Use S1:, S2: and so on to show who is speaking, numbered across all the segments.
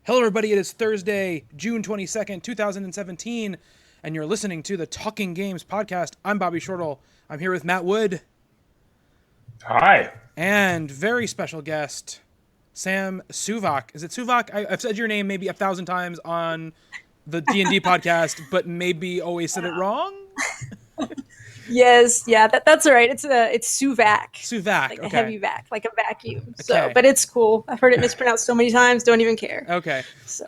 S1: Hello, everybody. It is Thursday, June 22nd, 2017, and you're listening to the Talking Games podcast. I'm Bobby Shortle. I'm here with Matt Wood.
S2: Hi.
S1: And very special guest, Sam Suvak. Is it Suvak? I've said your name maybe 1,000 times on the D&D podcast, but maybe always said it wrong?
S3: Yes, yeah, that's all right. It's Suvak.
S1: Suvak,
S3: like
S1: okay.
S3: a heavy vac, like a vacuum. So,
S1: Okay.
S3: but it's cool. I've heard it mispronounced so many times. Don't even care.
S1: Okay.
S3: So.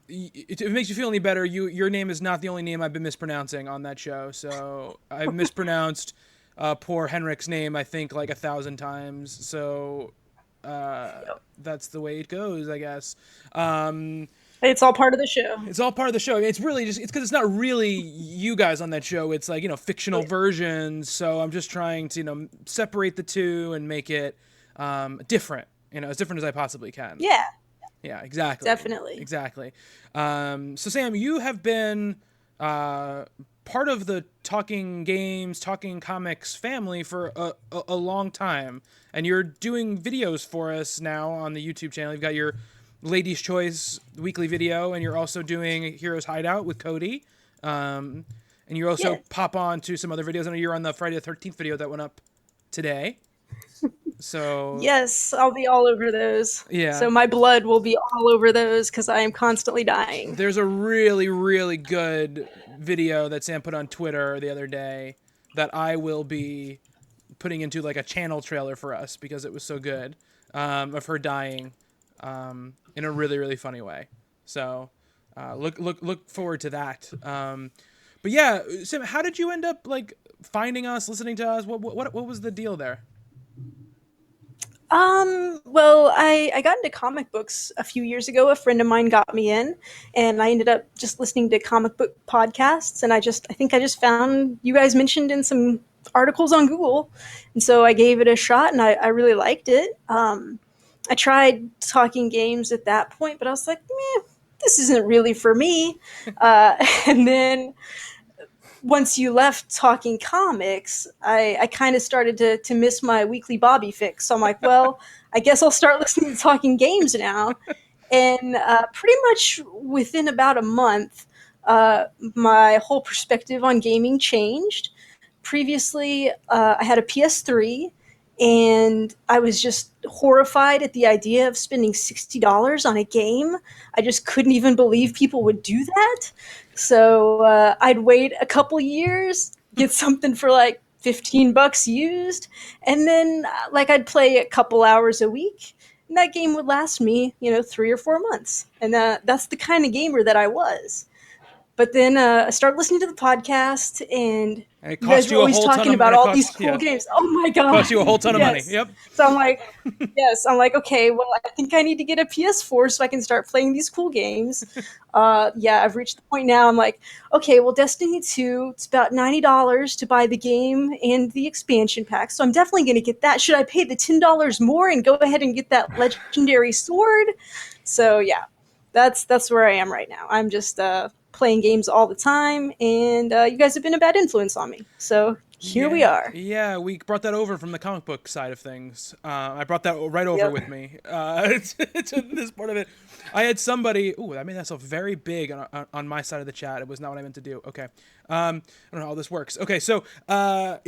S1: If it makes you feel any better, your name is not the only name I've been mispronouncing on that show. So I've mispronounced poor Henrik's name, I think, like 1,000 times. So that's the way it goes, I guess.
S3: It's all part of the show.
S1: It's all part of the show. It's really just, it's because it's not really you guys on that show. It's like, fictional versions. So I'm just trying to, separate the two and make it different, as different as I possibly can.
S3: Yeah.
S1: Yeah, exactly.
S3: Definitely.
S1: Exactly. So Sam, you have been part of the Talking Games, Talking Comics family for a long time. And you're doing videos for us now on the YouTube channel. You've got your Ladies' Choice weekly video, and you're also doing Heroes Hideout with Cody. And you also pop on to some other videos. I know you're on the Friday the 13th video that went up today. So
S3: yes, I'll be all over those.
S1: Yeah.
S3: So my blood will be all over those because I am constantly dying.
S1: There's a really, really good video that Sam put on Twitter the other day that I will be putting into like a channel trailer for us because it was so good, of her dying in a really, really funny way. So look forward to that. But yeah, Sam, how did you end up like finding us, listening to us? What was the deal there?
S3: Well, I got into comic books a few years ago. A friend of mine got me in, and I ended up just listening to comic book podcasts. And I think I just found you guys mentioned in some articles on Google. And so I gave it a shot, and I really liked it. I tried Talking Games at that point, but I was like, this isn't really for me. And then once you left Talking Comics, I kind of started to miss my weekly Bobby fix. So I'm like, well, I guess I'll start listening to Talking Games now. And pretty much within about a month, my whole perspective on gaming changed. Previously, I had a PS3, and I was just horrified at the idea of spending $60 on a game. I just couldn't even believe people would do that. So I'd wait a couple years, get something for like $15 used, and then I'd play a couple hours a week, and that game would last me, 3 or 4 months. And that's the kind of gamer that I was. But then I started listening to the podcast, and you guys were always talking about all these cool games. Oh my god!
S1: Cost you a whole ton of money. Yep.
S3: So I'm like, okay, well, I think I need to get a PS4 so I can start playing these cool games. I've reached the point now. I'm like, okay, well, Destiny 2, it's about $90 to buy the game and the expansion pack, so I'm definitely going to get that. Should I pay the $10 more and go ahead and get that legendary sword? So yeah, that's where I am right now. I'm just playing games all the time, and you guys have been a bad influence on me. So here we are.
S1: Yeah, we brought that over from the comic book side of things. I brought that right over with me to this part of it. I had somebody. Ooh, that made myself very big on my side of the chat. It was not what I meant to do. Okay, I don't know how this works. Okay, so I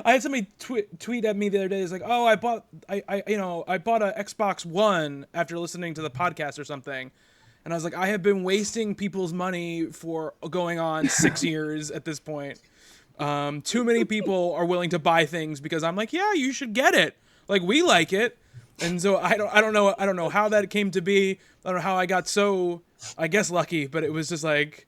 S1: had somebody tweet at me the other day. It's like, oh, I bought a Xbox One after listening to the podcast or something. And I was like, I have been wasting people's money for going on 6 years at this point. Too many people are willing to buy things because I'm like, yeah, you should get it. Like, we like it. And so I don't know how that came to be. I don't know how I got so, I guess, lucky, but it was just like,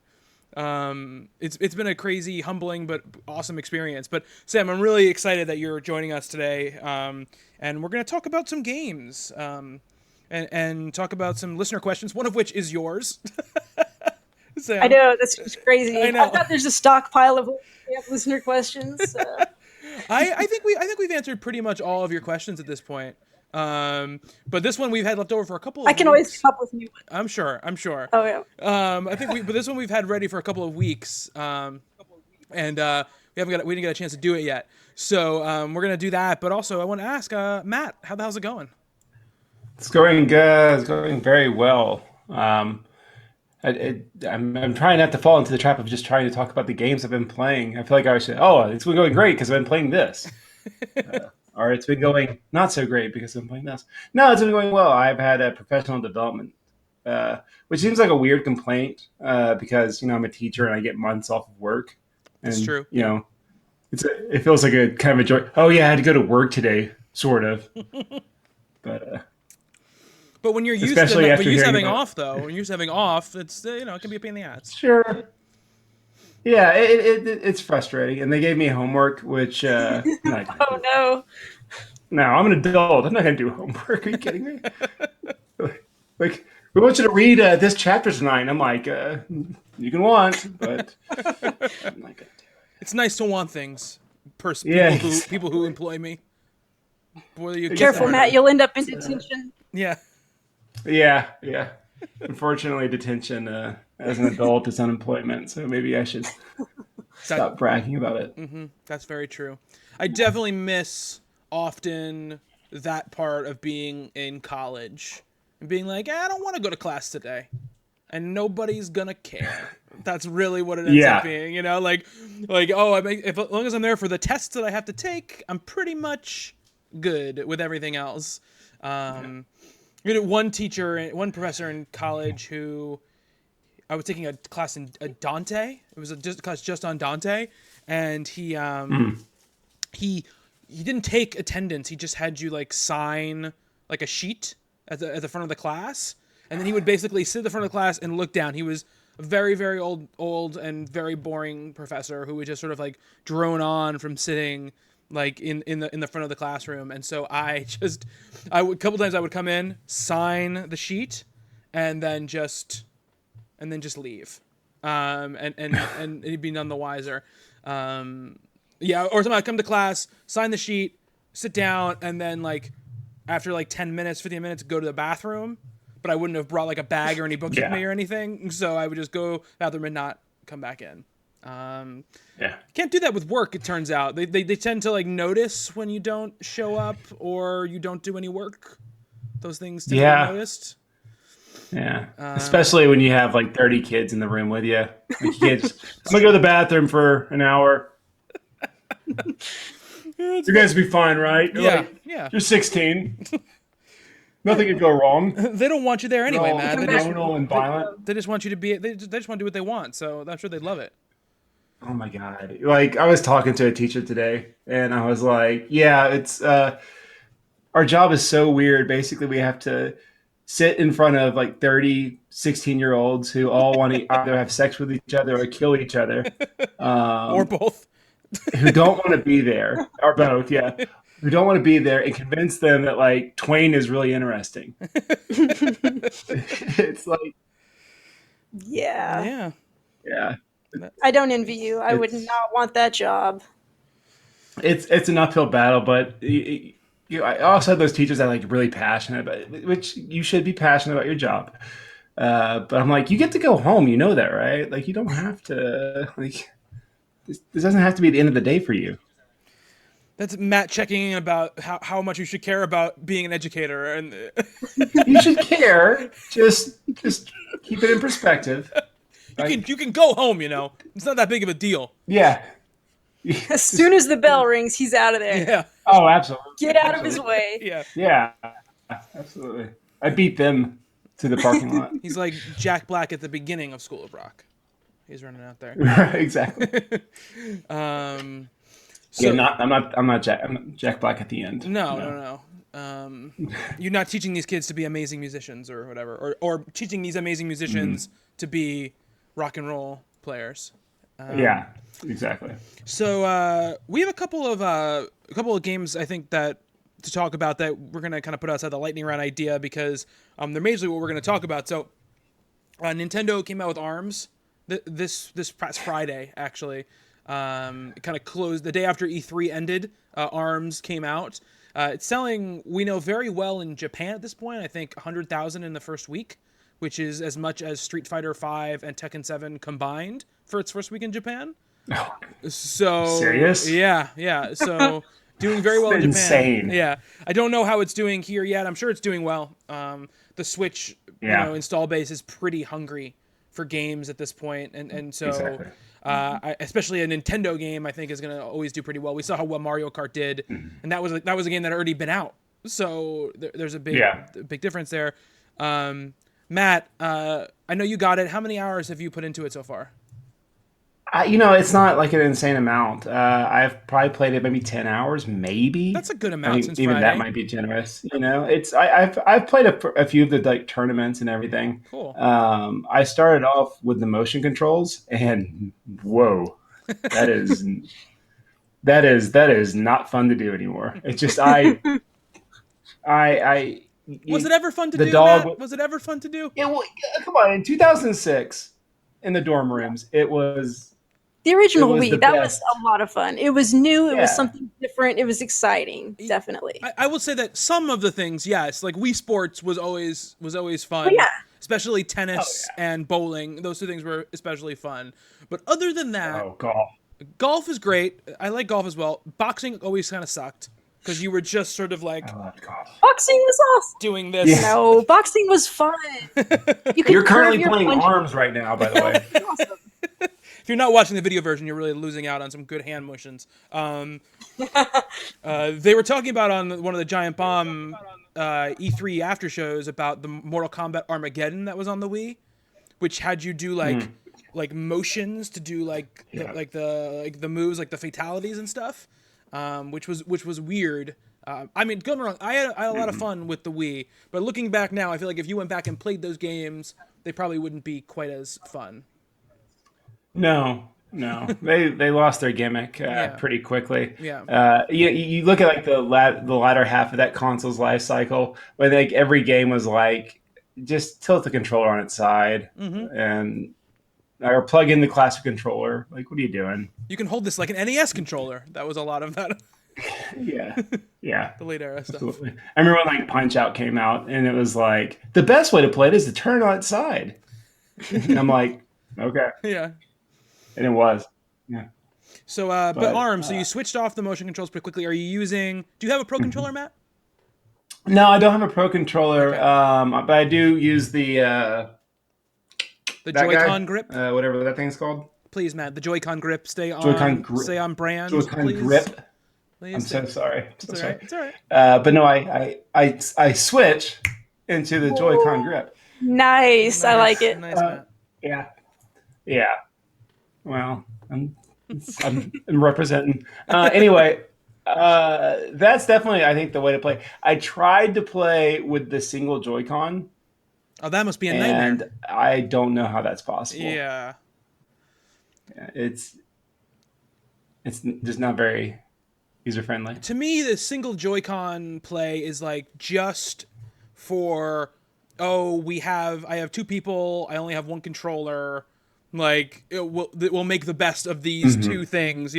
S1: it's been a crazy, humbling, but awesome experience. But Sam, I'm really excited that you're joining us today. And we're going to talk about some games. And talk about some listener questions, one of which is yours. Sam.
S3: I know, that's just crazy.
S1: I know.
S3: I thought there's a stockpile of listener questions.
S1: I think we've answered pretty much all of your questions at this point. But this one we've had left over for a couple of weeks.
S3: I can always come up with new ones.
S1: I'm sure.
S3: Oh yeah.
S1: I think but this one we've had ready for a couple of weeks. And we didn't get a chance to do it yet. So we're gonna do that. But also I want to ask Matt, how's it going?
S2: It's going good. It's going very well. I'm trying not to fall into the trap of just trying to talk about the games I've been playing. I feel like I should. Oh, it's been going great because I've been playing this, or it's been going not so great because I'm playing this. No, it's been going well. I've had a professional development, which seems like a weird complaint because I'm a teacher and I get months off of work,
S1: It's
S2: and
S1: true.
S2: it feels like a kind of a joy. Oh yeah, I had to go to work today, sort of, but.
S1: But when you're used
S2: Especially
S1: to
S2: after hearing
S1: having
S2: about
S1: off, though, when you're used to having off, it's it can be a pain in the ass.
S2: sure. Yeah, it's frustrating. And they gave me homework, which I'm not gonna
S3: Oh
S2: do.
S3: no.
S2: No, I'm an adult. I'm not going to do homework. Are you kidding me? Like, we want you to read this chapter tonight. I'm like, you can want, but I'm not going to do
S1: It's nice to want things.
S2: it. Yeah,
S1: People who employ me. Boy, you get
S3: Careful,
S1: that.
S3: Matt. You'll end up in detention.
S1: Yeah.
S2: yeah. Unfortunately, detention as an adult is unemployment, so maybe I should stop bragging about it.
S1: That's very true. I definitely miss often that part of being in college and being like, I don't want to go to class today, and nobody's gonna care. That's really what it ends up
S2: Yeah.
S1: being, like oh, as long as I'm there for the tests that I have to take, I'm pretty much good with everything else. We had one professor in college who I was taking a class in Dante. It was a class just on Dante, and he didn't take attendance. He just had you like sign like a sheet at the front of the class, and then he would basically sit at the front of the class and look down. He was a very very old and very boring professor who would just sort of like drone on from sitting like in the front of the classroom. And so a couple times I would come in, sign the sheet, and then just leave, and he'd be none the wiser. Yeah, or sometimes I'd come to class, sign the sheet, sit down, and then like after like 10 minutes, 15 minutes, go to the bathroom. But I wouldn't have brought like a bag or any books with
S2: Yeah.
S1: me or anything, so I would just go to the bathroom and not come back in.
S2: Yeah.
S1: Can't do that with work, it turns out. They tend to like notice when you don't show up or you don't do any work. Those things tend to
S2: Yeah.
S1: get noticed.
S2: Yeah. Especially when you have like 30 kids in the room with you. Like you can't just, I'm going to go to the bathroom for an hour. You guys will be fine, right? You're
S1: Yeah,
S2: like,
S1: yeah.
S2: you're 16. Nothing could go wrong.
S1: They don't want you there anyway,
S2: All
S1: man.
S2: hormonal and violent.
S1: They just want you to be. They just want to do what they want. So I'm sure they'd love it.
S2: Oh my God. Like I was talking to a teacher today and I was like, yeah, it's our job is so weird. Basically, we have to sit in front of like 30, 16-year-olds who all want to either have sex with each other or kill each other.
S1: Or both.
S2: Who don't want to be there, or both, yeah. Who don't want to be there and convince them that like Twain is really interesting. It's like,
S3: Yeah.
S1: Yeah.
S2: yeah.
S3: I don't envy you. I would
S2: It's
S3: not want that job.
S2: it's an uphill battle, but I also have those teachers that are like really passionate about it, which you should be passionate about your job. But I'm like, you get to go home, you know that, right? Like you don't have to like this doesn't have to be the end of the day for you.
S1: That's Matt checking in about how much you should care about being an educator, and
S2: You should care. Just keep it in perspective.
S1: you can go home. It's not that big of a deal.
S2: Yeah.
S3: As soon as the bell rings, he's out of there.
S1: Yeah.
S2: Oh, absolutely.
S3: Get out of his way.
S1: Yeah.
S2: Yeah, absolutely. I beat them to the parking lot.
S1: He's like Jack Black at the beginning of School of Rock. He's running out there.
S2: Exactly.
S1: So
S2: Yeah, I'm not Jack Black at the end.
S1: no. You're not teaching these kids to be amazing musicians or whatever, or teaching these amazing musicians to be rock and roll players.
S2: Yeah, exactly.
S1: So we have a couple of games I think that to talk about that we're gonna kind of put outside the lightning round idea because they're majorly what we're gonna talk about. So Nintendo came out with ARMS this past Friday actually. It kind of closed the day after E3 ended. ARMS came out. It's selling, we know, very well in Japan at this point. I think 100,000 in the first week, which is as much as Street Fighter V and Tekken 7 combined for its first week in Japan.
S2: Oh,
S1: So
S2: serious?
S1: Yeah. So Doing very well in Japan.
S2: Insane.
S1: Yeah, I don't know how it's doing here yet. I'm sure it's doing well. The Switch, install base is pretty hungry for games at this point, and so
S2: Exactly.
S1: especially a Nintendo game, I think is going to always do pretty well. We saw how well Mario Kart did, and that was a game that had already been out. So there's a big difference there. Matt, I know you got it. How many hours have you put into it so far?
S2: It's not like an insane amount. I've probably played it maybe 10 hours, maybe.
S1: That's a good amount since
S2: even
S1: Friday.
S2: that might be generous. I've played a few of the like tournaments and everything.
S1: Cool.
S2: I started off with the motion controls, and whoa, that is not fun to do anymore. It's just
S1: Was it ever fun to do?
S2: Dog.
S1: Was it ever fun to do?
S2: Come on, in 2006, in the dorm rooms, it was.
S3: The original
S2: was
S3: Wii,
S2: the
S3: that
S2: best.
S3: was a lot of fun. It was new. It was
S2: Yeah.
S3: something different. It was exciting, definitely.
S1: I will say that some of the things, yes, like Wii Sports was always fun.
S3: Oh, yeah.
S1: Especially tennis and bowling. Those two things were especially fun. But other than that, golf is great. I like golf as well. Boxing always kind of sucked because you were just sort of like
S2: I love golf.
S3: Boxing was awesome.
S1: doing this.
S2: Yeah.
S3: No, boxing was fun.
S2: You're currently
S3: curve your
S2: playing
S3: punches.
S2: arms right now, by the way.
S3: Awesome.
S1: If you're not watching the video version, you're really losing out on some good hand motions. They were talking about on one of the Giant Bomb E3 after shows about the Mortal Kombat Armageddon that was on the Wii, which had you do like motions to do the moves, like the fatalities and stuff, which was weird. I mean, don't get me wrong, I had a lot of fun with the Wii, but looking back now, I feel like if you went back and played those games, they probably wouldn't be quite as fun.
S2: No, they lost their gimmick pretty quickly.
S1: Yeah.
S2: You look at like the latter half of that console's life cycle, where like every game was like just tilt the controller on its side and or plug in the classic controller. Like, what are you doing?
S1: You can hold this like an NES controller. That was a lot of that.
S2: Yeah.
S1: The late era stuff.
S2: Absolutely. I remember when like Punch Out came out, and it was like the best way to play it is to turn it on its side. And I'm like, okay.
S1: Yeah.
S2: And it was. Yeah.
S1: So, but ARM, so you switched off the motion controls pretty quickly. Do you have a Pro controller, Matt?
S2: No, I don't have a Pro controller, but I do use the
S1: Joy-Con grip?
S2: whatever that thing's called.
S1: Please, Matt, the Joy-Con grip. Stay on brand.
S2: Joy-Con
S1: please.
S2: grip.
S1: Please
S2: I'm so sorry.
S1: It's all right. It's all right.
S2: But no, I switch into the Joy-Con grip.
S3: Nice. I like it.
S1: Nice, Matt.
S2: Yeah. Well, I'm representing. Anyway, that's definitely, I think, the way to play. I tried to play with the single Joy-Con.
S1: Oh, that must be a nightmare.
S2: And I don't know how that's possible.
S1: Yeah.
S2: It's just not very user-friendly.
S1: To me, the single Joy-Con play is like just for, I have two people, I only have one controller. Like it will make the best of these two things,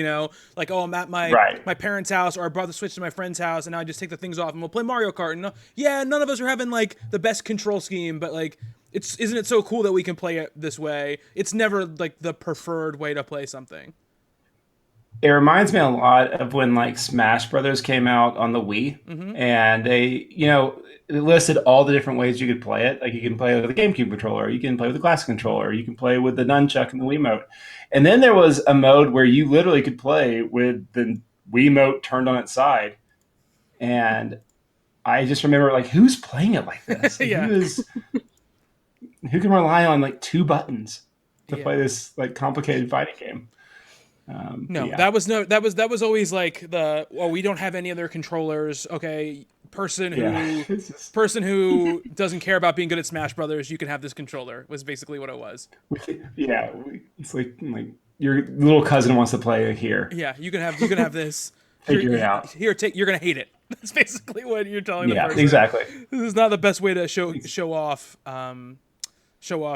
S1: Like, I'm at my parents' house, or I brought the Switch to my friend's house, and now I just take the things off and we'll play Mario Kart. And none of us are having like the best control scheme, but like isn't it so cool that we can play it this way? It's never like the preferred way to play something.
S2: It reminds me a lot of when like Smash Brothers came out on the Wii, and they, it listed all the different ways you could play it. Like you can play with a GameCube controller, you can play with a classic controller, you can play with the nunchuck and the Wiimote. And then there was a mode where you literally could play with the Wiimote turned on its side. And I just remember like, who's playing it like this? Like,
S1: Yeah.
S2: Who can rely on like two buttons to play this like complicated fighting game?
S1: That was always like we don't have any other controllers. Okay, person who doesn't care about being good at Smash Brothers, you can have this controller. Was basically what it was.
S2: It's like your little cousin wants to play here.
S1: Yeah, you can have this.
S2: Figure it out.
S1: Here, you're gonna hate it. That's basically what you're telling the person.
S2: Yeah, exactly.
S1: This is not the best way to show off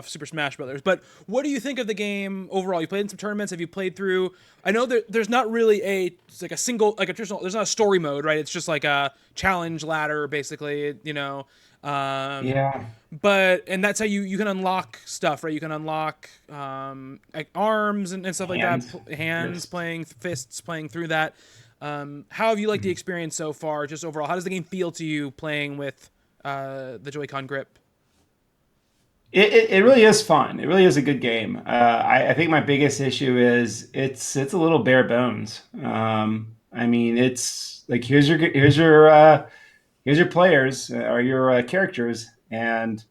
S1: Super Smash Brothers. But what do you think of the game overall? You played in some tournaments. Have you played through? I know there's not really a traditional. There's not a story mode, right? It's just like a challenge ladder, basically. But that's how you can unlock stuff, right? You can unlock like arms and stuff like that. Hands playing, fists playing through that. How have you liked the experience so far? Just overall, how does the game feel to you playing with the Joy-Con grip?
S2: It really is fun. It really is a good game. I think my biggest issue is it's a little bare bones. I mean, it's like here's your players or your characters, and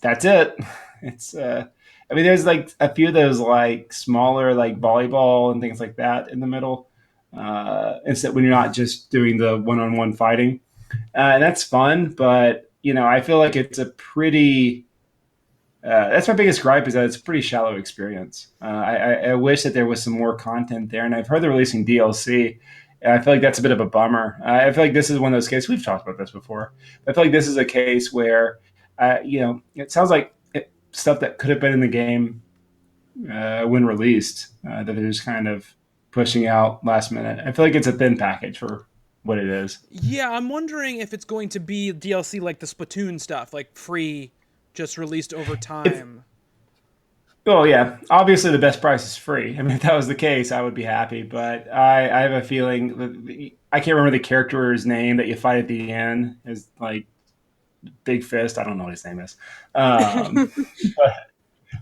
S2: that's it. It's I mean, there's like a few of those like smaller like volleyball and things like that in the middle. Instead, when you're not just doing the one-on-one fighting, and that's fun. But I feel like it's a pretty that's my biggest gripe is that it's a pretty shallow experience. I wish that there was some more content there, and I've heard they're releasing DLC. And I feel like that's a bit of a bummer. I feel like this is one of those cases we've talked about this before. I feel like this is a case where, it sounds like stuff that could have been in the game when released that they're just kind of pushing out last minute. I feel like it's a thin package for what it is.
S1: Yeah, I'm wondering if it's going to be DLC like the Splatoon stuff, like free, just released over time.
S2: Oh yeah, obviously the best price is free. I mean, if that was the case, I would be happy. But I have a feeling I can't remember the character's name that you fight at the end. Is like Big Fist. I don't know what his name is.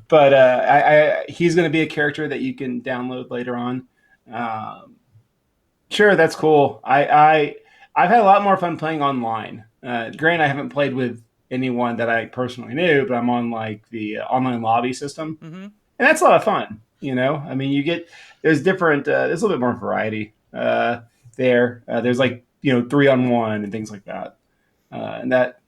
S2: But he's going to be a character that you can download later on. Sure, that's cool. I've had a lot more fun playing online. Granted, I haven't played with anyone that I personally knew, but I'm on like the online lobby system, and that's a lot of fun. I mean, there's different. There's a little bit more variety there. There's like 3-on-1 and things like that, and that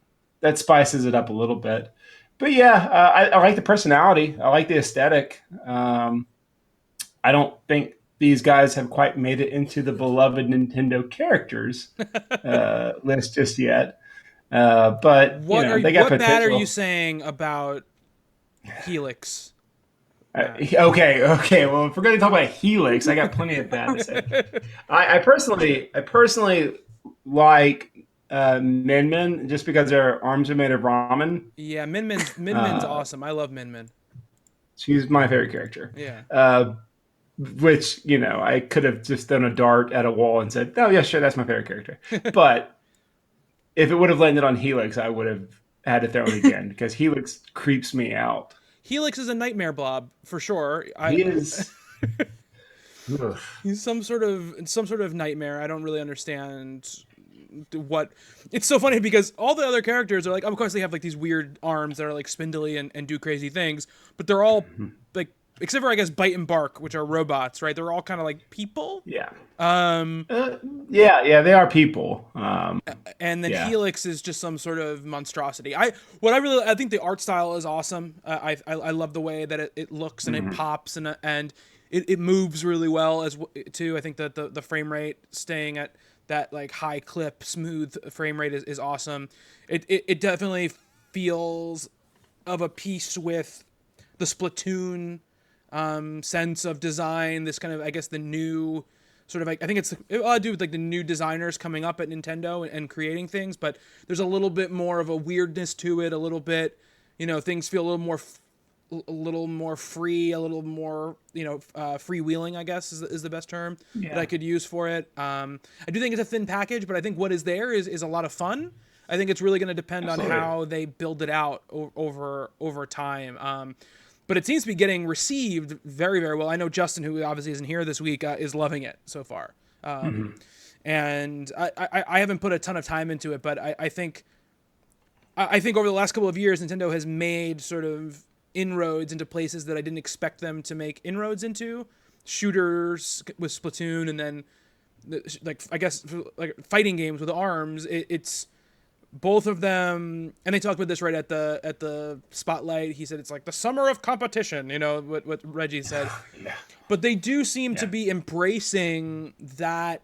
S2: spices it up a little bit. But yeah, I like the personality. I like the aesthetic. I don't think these guys have quite made it into the beloved Nintendo characters list just yet. But they got
S1: what
S2: potential.
S1: bad are you saying about Helix?
S2: Okay. Well, if we're going to talk about Helix, I got plenty of bad to say. I personally like Min Min just because their arms are made of ramen.
S1: Yeah, Min Min's awesome. I love Min Min.
S2: She's my favorite character.
S1: Yeah.
S2: Which I could have just done a dart at a wall and said, "Oh yeah, sure, that's my favorite character." But if it would have landed on Helix, I would have had to throw it again because Helix creeps me out.
S1: Helix is a nightmare blob for sure.
S2: He is.
S1: He's some sort of nightmare. I don't really understand what. It's so funny because all the other characters are like, of course they have like these weird arms that are like spindly and do crazy things, but they're all like, except for I guess Bite and Bark, which are robots, right? They're all kind of like people.
S2: Yeah. Yeah, they are people.
S1: And then Helix is just some sort of monstrosity. I think the art style is awesome. I love the way that it looks and it pops and it moves really well too. I think that the frame rate staying at that like high clip, smooth frame rate is awesome. It definitely feels of a piece with the Splatoon sense of design. This kind of, I guess, the new sort of, I think it's to do with like the new designers coming up at Nintendo and creating things, but there's a little bit more of a weirdness to it. A little bit, things feel a little more free, a little more, freewheeling, I guess is the best term that I could use for it. I do think it's a thin package, but I think what is there is a lot of fun. I think it's really going to depend on how they build it out over time. But it seems to be getting received very, very well. I know Justin, who obviously isn't here this week, is loving it so far. And I haven't put a ton of time into it, but I think over the last couple of years, Nintendo has made sort of inroads into places that I didn't expect them to make inroads into. Shooters with Splatoon, and then I guess like fighting games with arms. It's both of them, and they talked about this right at the spotlight. He said it's like the summer of competition, what Reggie said.
S2: Yeah.
S1: But they do seem to be embracing that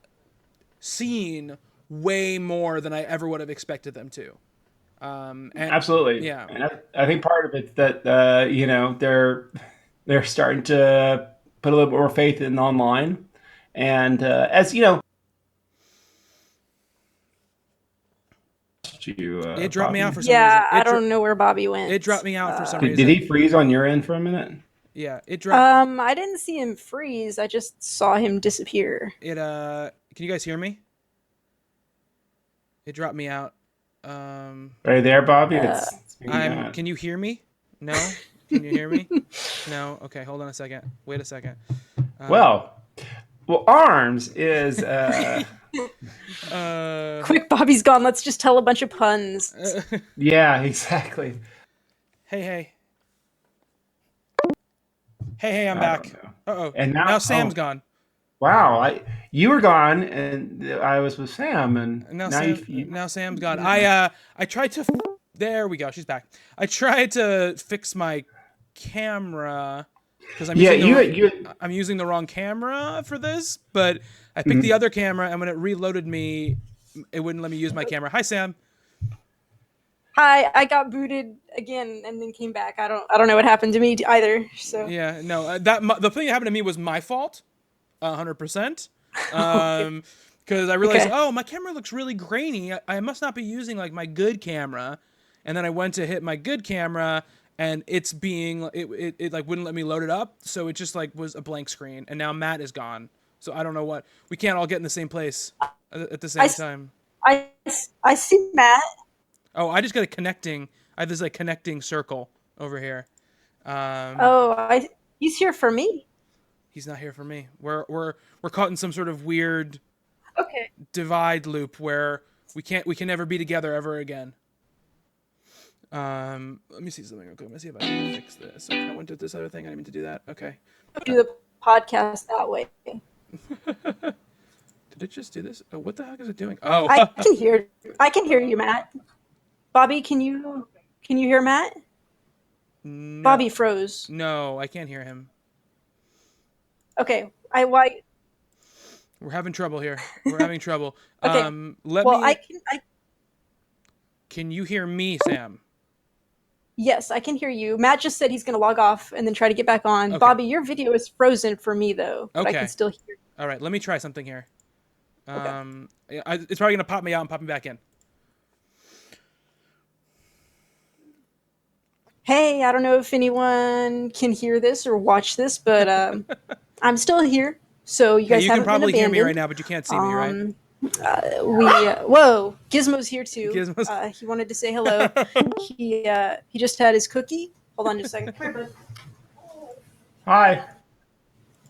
S1: scene way more than I ever would have expected them to. And,
S2: absolutely.
S1: Yeah.
S2: And I think part of it's that they're starting to put a little bit more faith in online, and as you know.
S1: It dropped me out for some reason.
S3: Yeah, I don't know where Bobby went.
S1: It dropped me out for some reason.
S2: Did he freeze on your end for a minute?
S1: Yeah, it dropped.
S3: I didn't see him freeze. I just saw him disappear.
S1: Can Can you guys hear me? It dropped me out.
S2: Are you there, Bobby?
S1: Can you hear me? No? Can you hear me? No? Okay, hold on a second. Wait a second.
S2: Well, ARMS is...
S3: Quick, Bobby's gone. Let's just tell a bunch of puns.
S2: Yeah, exactly.
S1: Hey, I'm back. Uh-oh.
S2: And
S1: now Sam's gone.
S2: Wow, you were gone, and I was with Sam, and
S1: now Sam's gone. I tried to... There we go. She's back. I tried to fix my camera because I'm using the wrong camera for this, but I picked the other camera, and when it reloaded me, it wouldn't let me use my camera. Hi, Sam.
S3: Hi, I got booted again and then came back. I don't know what happened to me either. So
S1: yeah, no, the thing that happened to me was my fault, 100%. Because I realized, oh, my camera looks really grainy. I must not be using like my good camera, and then I went to hit my good camera, and it like wouldn't let me load it up, so it just like was a blank screen, and now Matt is gone. So I don't know what we can't all get in the same place at the same time.
S3: I see Matt.
S1: Oh, I just got I have this like connecting circle over here.
S3: He's here for me.
S1: He's not here for me. We're caught in some sort of weird divide loop where we can never be together ever again. Let me see something real quick. Let me see if I can fix this. I went to this other thing. I didn't mean to do that. Okay.
S3: Do the podcast that way.
S1: Did it just do this? Oh, what the heck is it doing? Oh,
S3: I can hear you, Matt. Bobby, can you hear Matt?
S1: No.
S3: Bobby froze.
S1: No, I can't hear him.
S3: Okay,
S1: We're having trouble here. We're having trouble.
S3: Okay.
S1: Can you hear me, Sam?
S3: Yes, I can hear you. Matt just said he's going to log off and then try to get back on.
S1: Okay.
S3: Bobby, your video is frozen for me though, but I can still hear you.
S1: All right, let me try something here.
S3: Okay.
S1: It's probably going to pop me out and pop me back in.
S3: Hey, I don't know if anyone can hear this or watch this, but I'm still here. So you guys haven't been abandoned.
S1: You can probably hear me right now, but you can't see me, right?
S3: Whoa, Gizmo's here too.
S1: Gizmo's...
S3: he wanted to say hello. He just had his cookie. Hold on just a second. Come here, bud.
S2: Hi.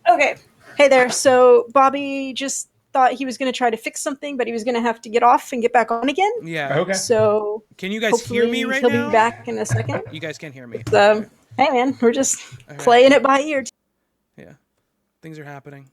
S3: Okay. Hey there. So Bobby just thought he was going to try to fix something, but he was going to have to get off and get back on again.
S1: Yeah.
S2: Okay.
S3: So
S1: can you guys hear me right now?
S3: He'll be back in a second.
S1: You guys can't hear me.
S3: So, hey man, we're just playing it by ear.
S1: Yeah. Things are happening.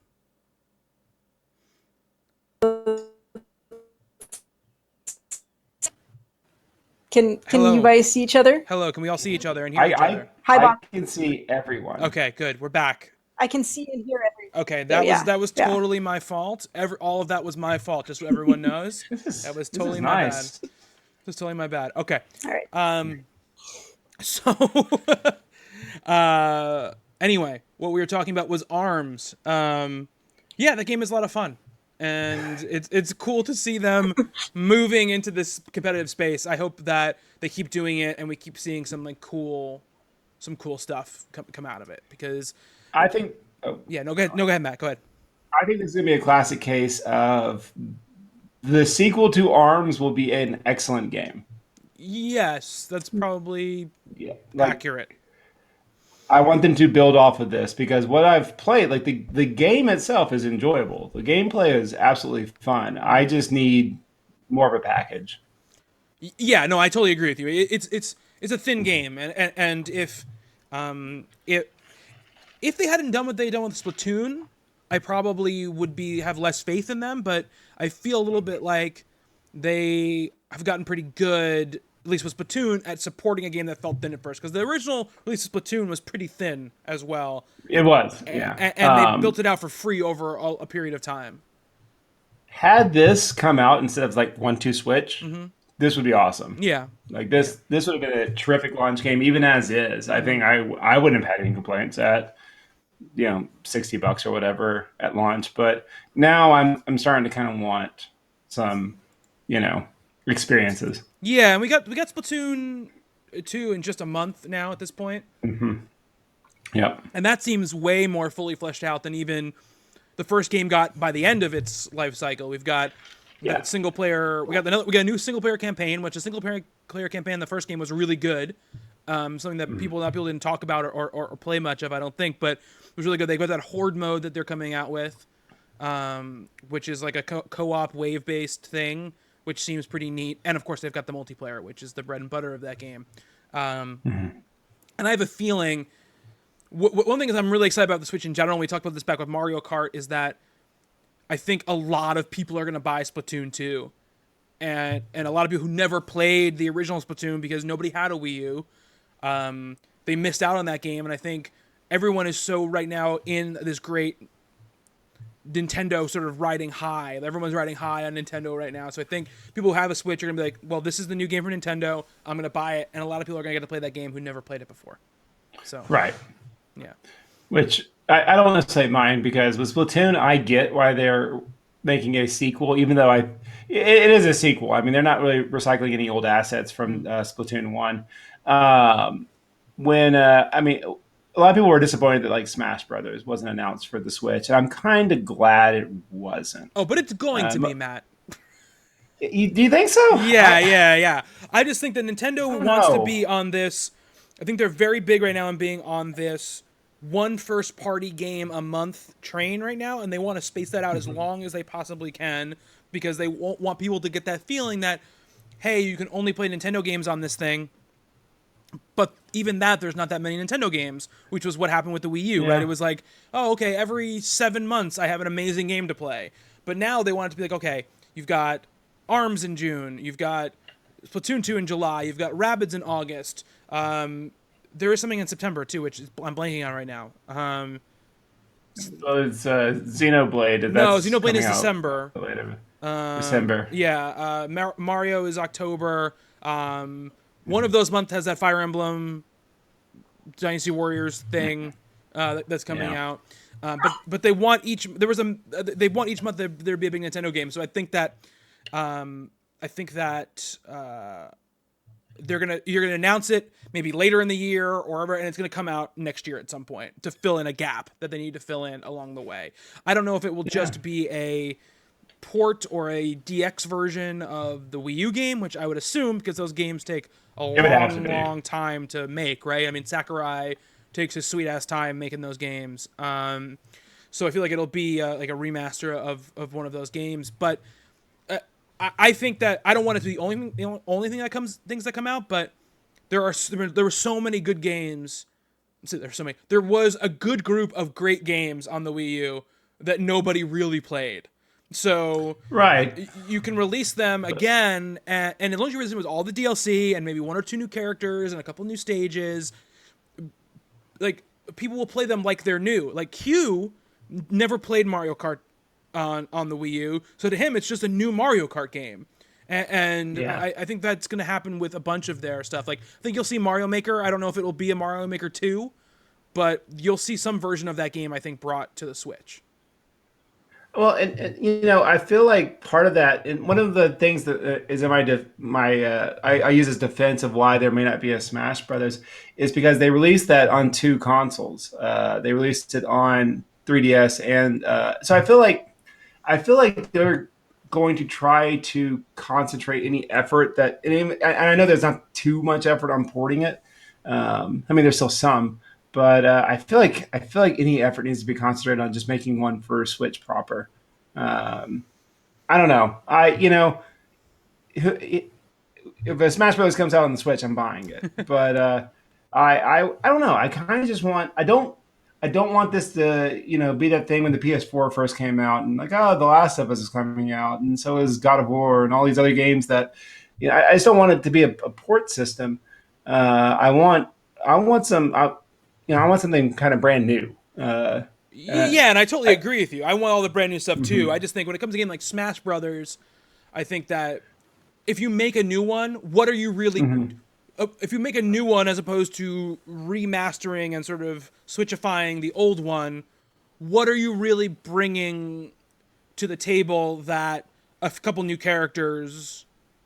S3: Can you guys see each other?
S1: Hello, can we all see each other and hear each other?
S3: Hi, Bob.
S2: I can see everyone.
S1: Okay, good. We're back.
S3: I can see and hear everyone.
S1: Okay, that was totally my fault. All of that was my fault, just so everyone knows. That was totally my bad. That was totally my bad. Okay.
S3: All right.
S1: So anyway, what we were talking about was ARMS. Yeah, that game is a lot of fun. And it's cool to see them moving into this competitive space. I hope that they keep doing it and we keep seeing some cool stuff come out of it, because
S2: I think.
S1: Yeah, go ahead, Matt. Go ahead.
S2: I think this is gonna be a classic case of the sequel to ARMS will be an excellent game.
S1: Yes, that's probably accurate.
S2: I want them to build off of this, because what I've played, the game itself is enjoyable. The gameplay is absolutely fun. I just need more of a package.
S1: Yeah, no, I totally agree with you. It's a thin game, and if they hadn't done what they done with Splatoon, I probably would have less faith in them. But I feel a little bit like they have gotten pretty good, at least with Splatoon, at supporting a game that felt thin at first. Because the original release of Splatoon was pretty thin as well.
S2: It was, yeah.
S1: And they built it out for free over a period of time.
S2: Had this come out instead of 1-2 switch, this would be awesome.
S1: Yeah.
S2: This would have been a terrific launch game, even as is. I think I wouldn't have had any complaints at $60 or whatever at launch. But now I'm starting to kind of want some, experiences.
S1: Yeah, and we got Splatoon 2 in just a month now at this point.
S2: Mm-hmm. Yep.
S1: And that seems way more fully fleshed out than even the first game got by the end of its life cycle. We've got single player. We got a new single player campaign, which a single player campaign in the first game was really good. Something that people didn't talk about or play much of, I don't think, but it was really good. They got that horde mode that they're coming out with, which is like a co-op wave-based thing, which seems pretty neat. And of course, they've got the multiplayer, which is the bread and butter of that game. And I have a feeling. One thing is I'm really excited about the Switch in general. And we talked about this back with Mario Kart. Is that I think a lot of people are going to buy Splatoon 2, and a lot of people who never played the original Splatoon because nobody had a Wii U, they missed out on that game. And I think everyone is so right now in this great Nintendo sort of riding high. Everyone's riding high on Nintendo right now. So I think people who have a Switch are going to be like, well, this is the new game for Nintendo. I'm going to buy it. And a lot of people are going to get to play that game who never played it before. So
S2: Right.
S1: Yeah.
S2: Which I don't want to say mine, because with Splatoon, I get why they're making a sequel, even though it is a sequel. I mean, they're not really recycling any old assets from Splatoon 1. I mean, a lot of people were disappointed that like Smash Brothers wasn't announced for the Switch, and I'm kind of glad it wasn't.
S1: Oh, but it's going to be, Matt.
S2: Do you think so?
S1: Yeah. I just think that Nintendo wants to be on this. I think they're very big right now in being on this one first-party game a month train right now, and they want to space that out as long as they possibly can, because they won't want people to get that feeling that, hey, you can only play Nintendo games on this thing. But even that, there's not that many Nintendo games, which was what happened with the Wii U, right? It was like, oh, okay, every 7 months I have an amazing game to play. But now they want it to be like, okay, you've got ARMS in June, you've got Splatoon 2 in July, you've got Rabbids in August. There is something in September, too, which I'm blanking on right now.
S2: It's Xenoblade.
S1: No, Xenoblade is December.
S2: December.
S1: Yeah, Mario is October. One of those months has that Fire Emblem Dynasty Warriors thing that's coming out. But they want each month there be a big Nintendo game. So I think that you're gonna announce it maybe later in the year or whatever, and it's gonna come out next year at some point to fill in a gap that they need to fill in along the way. I don't know if it will just be a port or a DX version of the Wii U game, which I would assume, because those games take a long time to make, right? I mean, Sakurai takes his sweet ass time making those games. So I feel like it'll be like a remaster of one of those games. But I think that I don't want it to be the only thing that things that come out. But there were so many good games. There was a good group of great games on the Wii U that nobody really played. So you can release them again, and as long as you release them with all the DLC and maybe 1 or 2 new characters and a couple new stages, like, people will play them like they're new. Like, Q never played Mario Kart on the Wii U, so to him it's just a new Mario Kart game. And I think that's going to happen with a bunch of their stuff. Like, I think you'll see Mario Maker. I don't know if it will be a Mario Maker 2, but you'll see some version of that game, I think, brought to the Switch.
S2: Well, and you know, I feel like part of that, and one of the things that is in I use as defense of why there may not be a Smash Brothers, is because they released that on 2 consoles. They released it on 3DS, and so I feel like they're going to try to concentrate any effort that, and I know there's not too much effort on porting it. I mean, there's still some. But I feel like any effort needs to be concentrated on just making one for Switch proper. I don't know. If a Smash Bros. Comes out on the Switch, I'm buying it. But I don't know. I kind of just want. I don't want this to be that thing when the PS4 first came out and like, oh, The Last of Us is coming out, and so is God of War and all these other games that I just don't want it to be a port system. I want some. I want something kind of brand new. And
S1: I totally agree with you. I want all the brand new stuff too. I just think when it comes to a game like Smash Brothers, I think that if you make a new one, what are you really... if you make a new one as opposed to remastering and sort of switchifying the old one, what are you really bringing to the table that a couple new characters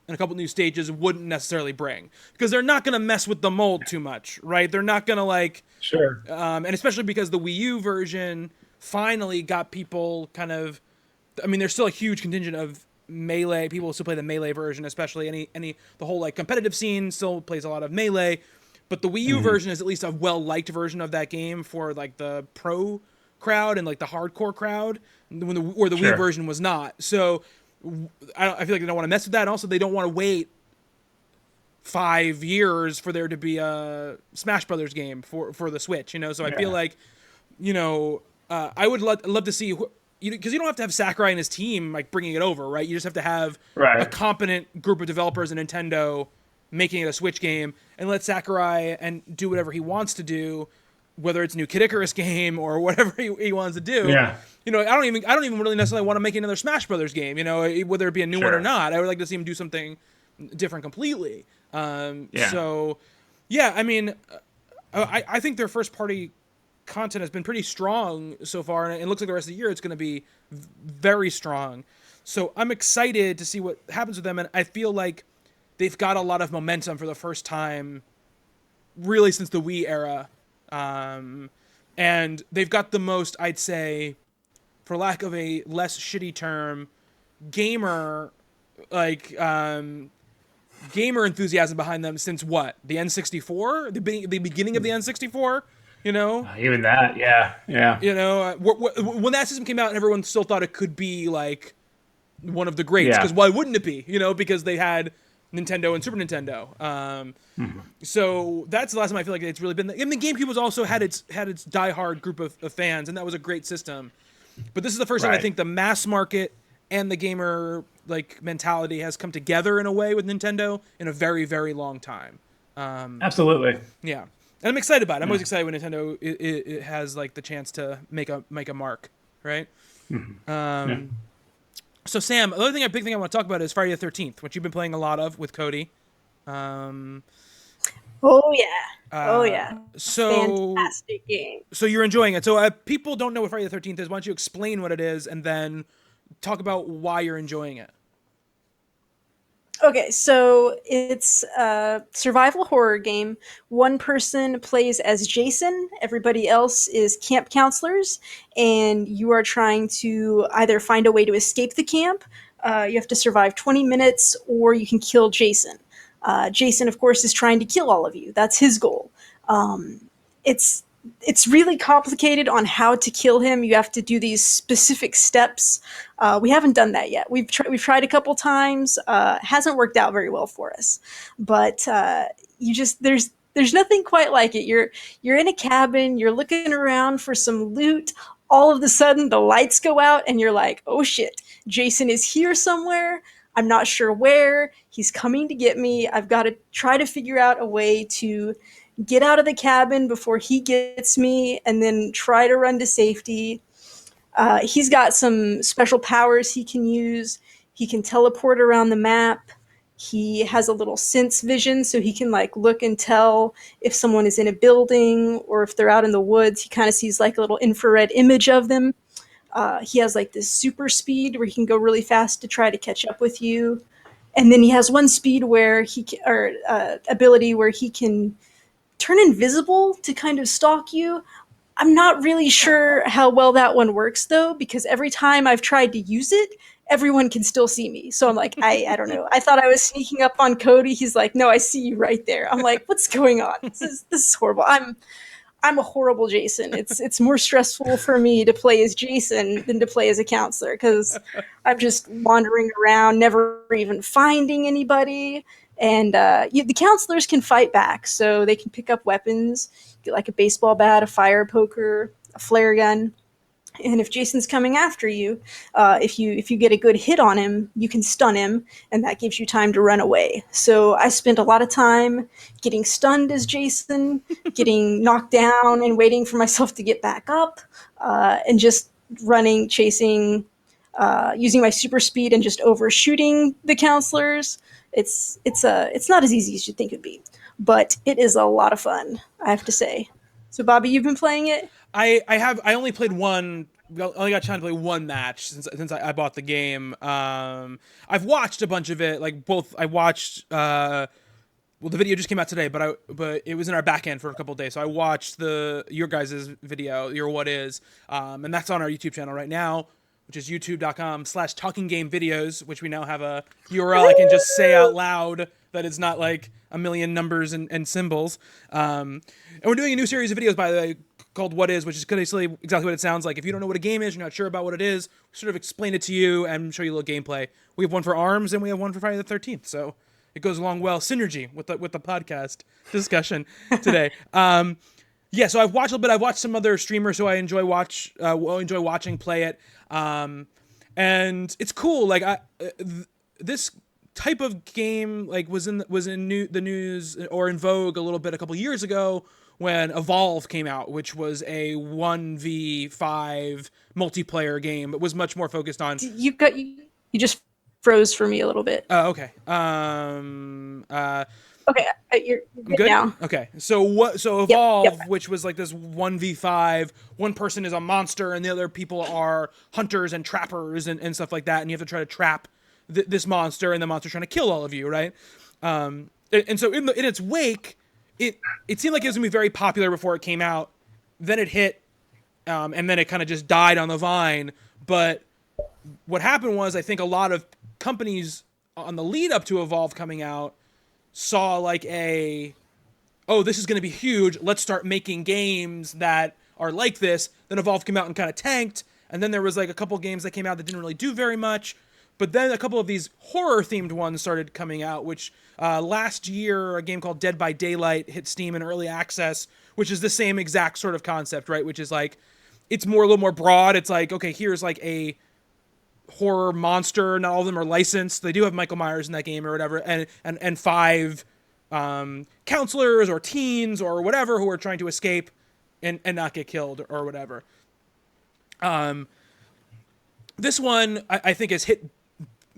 S1: and a couple new stages wouldn't necessarily bring? Because they're not going to mess with the mold too much, right? They're not going to like...
S2: Sure.
S1: And especially because the Wii U version finally got people kind of. I mean, there's still a huge contingent of Melee people who still play the Melee version, especially the whole like competitive scene still plays a lot of Melee, but the Wii U version is at least a well-liked version of that game for like the pro crowd and like the hardcore crowd, when the Wii version was not. So I feel like they don't want to mess with that, and also they don't want to wait 5 years for there to be a Smash Brothers game for the Switch, you know. So I feel like, you know, I would love to see. Because you don't have to have Sakurai and his team like bringing it over, right? You just have to have a competent group of developers at Nintendo making it a Switch game, and let Sakurai and do whatever he wants to do, whether it's a new Kid Icarus game or whatever he wants to do.
S2: Yeah.
S1: You know, I don't even really necessarily want to make another Smash Brothers game. You know, whether it be a new one or not, I would like to see him do something different completely. So, yeah, I mean, I think their first party content has been pretty strong so far, and it looks like the rest of the year it's going to be very strong. So I'm excited to see what happens with them, and I feel like they've got a lot of momentum for the first time really since the Wii era. And they've got the most, I'd say, for lack of a less shitty term, gamer enthusiasm behind them since what? The N64? The beginning of the N64? You know,
S2: even that, yeah.
S1: You know, when that system came out, everyone still thought it could be like one of the greats. Because why wouldn't it be? You know, because they had Nintendo and Super Nintendo. So that's the last time I feel like it's really been. And the GameCube was also had its diehard group of fans, and that was a great system. But this is the first time I think the mass market and the gamer like mentality has come together in a way with Nintendo in a very, very long time.
S2: Absolutely.
S1: Yeah. And I'm excited about it. I'm always excited when Nintendo it has like the chance to make a mark, right? So Sam, the other big thing I want to talk about is Friday the 13th, which you've been playing a lot of with Cody.
S3: Oh yeah.
S1: So
S3: fantastic game.
S1: So you're enjoying it. So people don't know what Friday the 13th is. Why don't you explain what it is and then talk about why you're enjoying it?
S3: Okay, so it's a survival horror game. One person plays as Jason, everybody else is camp counselors, and you are trying to either find a way to escape the camp, you have to survive 20 minutes, or you can kill Jason. Jason, of course, is trying to kill all of you. That's his goal. It's really complicated on how to kill him. You have to do these specific steps. We haven't done that yet. We've tried a couple times. Hasn't worked out very well for us. But there's nothing quite like it. You're in a cabin. You're looking around for some loot. All of a sudden, the lights go out, and you're like, "Oh shit! Jason is here somewhere. I'm not sure where. He's coming to get me. I've got to try to figure out a way to get out of the cabin before he gets me, and then try to run to safety." He's got some special powers he can use. He can teleport around the map. He has a little sense vision, so he can like look and tell if someone is in a building or if they're out in the woods. He kind of sees like a little infrared image of them. He has like this super speed where he can go really fast to try to catch up with you. And then he has one speed where ability where he can turn invisible to kind of stalk you. I'm not really sure how well that one works though, because every time I've tried to use it, everyone can still see me. So I'm like, I don't know. I thought I was sneaking up on Cody. He's like, "No, I see you right there." I'm like, "What's going on? This is horrible. I'm a horrible Jason. It's more stressful for me to play as Jason than to play as a counselor, because I'm just wandering around, never even finding anybody. And the counselors can fight back, so they can pick up weapons, get like a baseball bat, a fire poker, a flare gun. And if Jason's coming after you, if you get a good hit on him, you can stun him, and that gives you time to run away. So I spent a lot of time getting stunned as Jason, getting knocked down and waiting for myself to get back up, and just running, chasing, using my super speed and just overshooting the counselors. It's not as easy as you'd think it'd be, but it is a lot of fun, I have to say. So Bobby, you've been playing it?
S1: I only played one. I only got time to play one match since I bought the game. I've watched a bunch of it. Like both, I watched the video just came out today, but it was in our back end for a couple of days. So I watched your guys' video, your What Is, and that's on our YouTube channel right now, which is youtube.com/talkinggamevideos, which we now have a URL I can just say out loud that it's not like a million numbers and symbols. And we're doing a new series of videos, by the way, called What Is, which is basically exactly what it sounds like. If you don't know what a game is, you're not sure about what it is, we sort of explain it to you and show you a little gameplay. We have one for ARMS and we have one for Friday the 13th, so it goes along well, synergy with the podcast discussion today. Yeah, so I've watched a little bit. I've watched some other streamers who I enjoy watching play it, and it's cool. Like this type of game like was in the news or in vogue a little bit a couple years ago when Evolve came out, which was a 1v5 multiplayer game. It was much more focused on.
S3: You just froze for me a little bit.
S1: Oh, okay.
S3: Okay, you're good now.
S1: Okay, so Evolve,
S3: Yep.
S1: which was like this 1v5, one person is a monster and the other people are hunters and trappers and stuff like that, and you have to try to trap this monster, and the monster's trying to kill all of you, right? And so in its wake, it seemed like it was gonna be very popular before it came out. Then it hit, and then it kind of just died on the vine. But what happened was, I think a lot of companies on the lead up to Evolve coming out saw like this is going to be huge, let's start making games that are like this. Then Evolve came out and kind of tanked, and then there was like a couple games that came out that didn't really do very much, but then a couple of these horror themed ones started coming out, which last year a game called Dead by Daylight hit Steam in early access, which is the same exact sort of concept, right? Which is like, it's a little more broad. It's like, okay, here's like a horror monster. Not all of them are licensed. They do have Michael Myers in that game or whatever, and 5 counselors or teens or whatever who are trying to escape and not get killed or whatever. This one I think has hit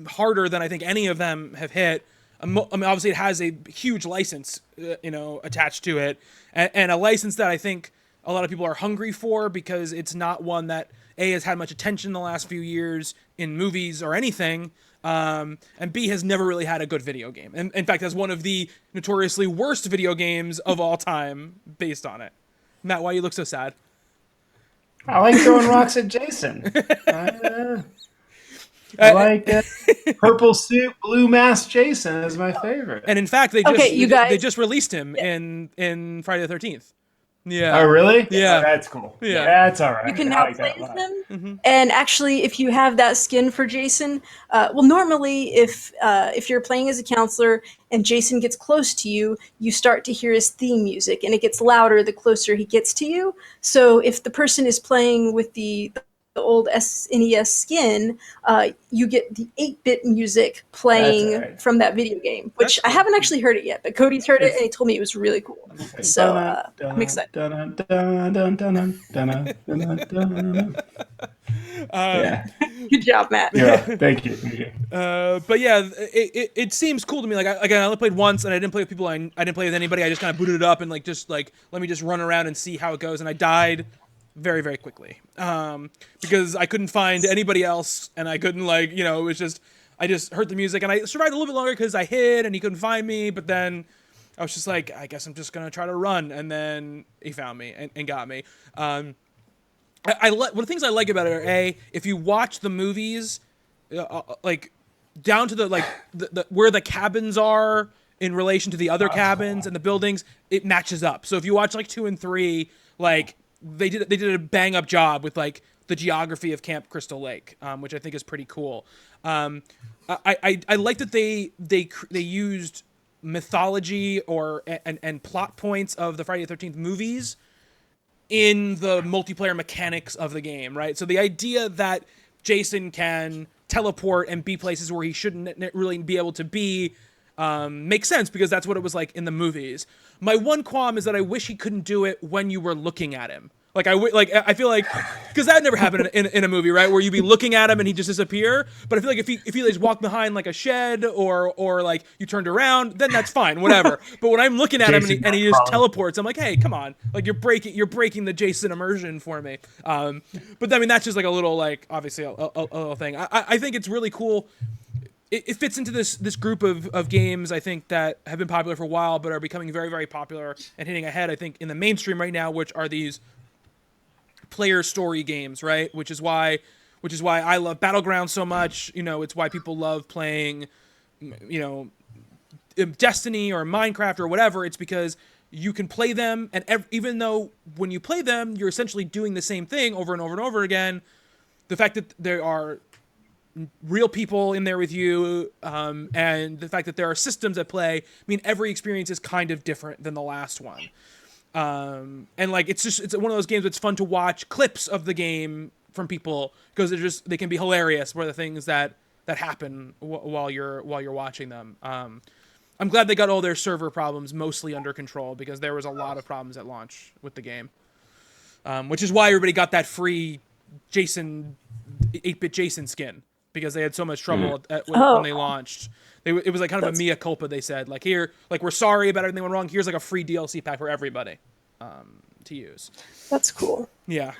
S1: harder than I think any of them have hit. I mean, obviously it has a huge license, attached to it, and a license that I think a lot of people are hungry for, because it's not one that has had much attention in the last few years in movies or anything, and B, has never really had a good video game. And in fact, has one of the notoriously worst video games of all time based on it. Matt, why you look so sad?
S2: I like throwing rocks at Jason. I like purple suit, blue mask Jason is my favorite.
S1: And in fact, they just released him in Friday the 13th. Yeah.
S2: Oh, really?
S1: Yeah.
S2: Oh, that's cool.
S1: Yeah.
S2: That's all right.
S3: You can now play as them. Mm-hmm. And actually, if you have that skin for Jason, normally if you're playing as a counselor and Jason gets close to you, you start to hear his theme music, and it gets louder the closer he gets to you. So if the person is playing with the old SNES skin, you get the 8-bit music playing from that video game, which I haven't actually heard it yet, but Cody's heard it and he told me it was really cool. So I'm excited. Good job, Matt.
S2: Yeah, thank you.
S1: But yeah, it seems cool to me. Like I only played once, and I didn't play with people. I didn't play with anybody. I just kind of booted it up and let me just run around and see how it goes. And I died very, very quickly, because I couldn't find anybody else, and I couldn't it was just, I just heard the music, and I survived a little bit longer because I hid and he couldn't find me, but then I was just like, I guess I'm just gonna try to run, and then he found me and got me. One of the things I like about it are, if you watch the movies, like down to the where the cabins are in relation to the other cabins and the buildings, it matches up. So if you watch like 2 and 3, like they did a bang up job with like the geography of Camp Crystal Lake, which I think is pretty cool. I like that they used mythology and plot points of the Friday the 13th movies in the multiplayer mechanics of the game, right? So the idea that Jason can teleport and be places where he shouldn't really be able to be makes sense, because that's what it was like in the movies. My one qualm is that I wish he couldn't do it when you were looking at him. Like I feel like, because that never happened in a movie, right? Where you'd be looking at him and he'd just disappear. But I feel like if he just walked behind like a shed or like you turned around, then that's fine, whatever. But when I'm looking at him and he just teleports, I'm like, hey, come on, like you're breaking the Jason immersion for me. But I mean, that's just like a little, like, obviously a little thing. I think it's really cool. it fits into this group of games, I think, that have been popular for a while, but are becoming very, very popular and hitting ahead, I think, in the mainstream right now, which are these player story games, right? Which is why I love Battlegrounds so much. It's why people love playing, Destiny or Minecraft or whatever. It's because you can play them, and even though when you play them, you're essentially doing the same thing over and over and over again, the fact that there are real people in there with you, and the fact that there are systems at play, every experience is kind of different than the last one. And it's one of those games that's fun to watch clips of the game from people, because they can be hilarious, where the things that happen while you're watching them. I'm glad they got all their server problems mostly under control, because there was a lot of problems at launch with the game, which is why everybody got that free 8-bit Jason skin, because they had so much trouble when they launched. It was like kind of a mea culpa. They said, like, here, like, we're sorry about everything went wrong. Here's like a free DLC pack for everybody to use.
S3: That's cool.
S1: Yeah.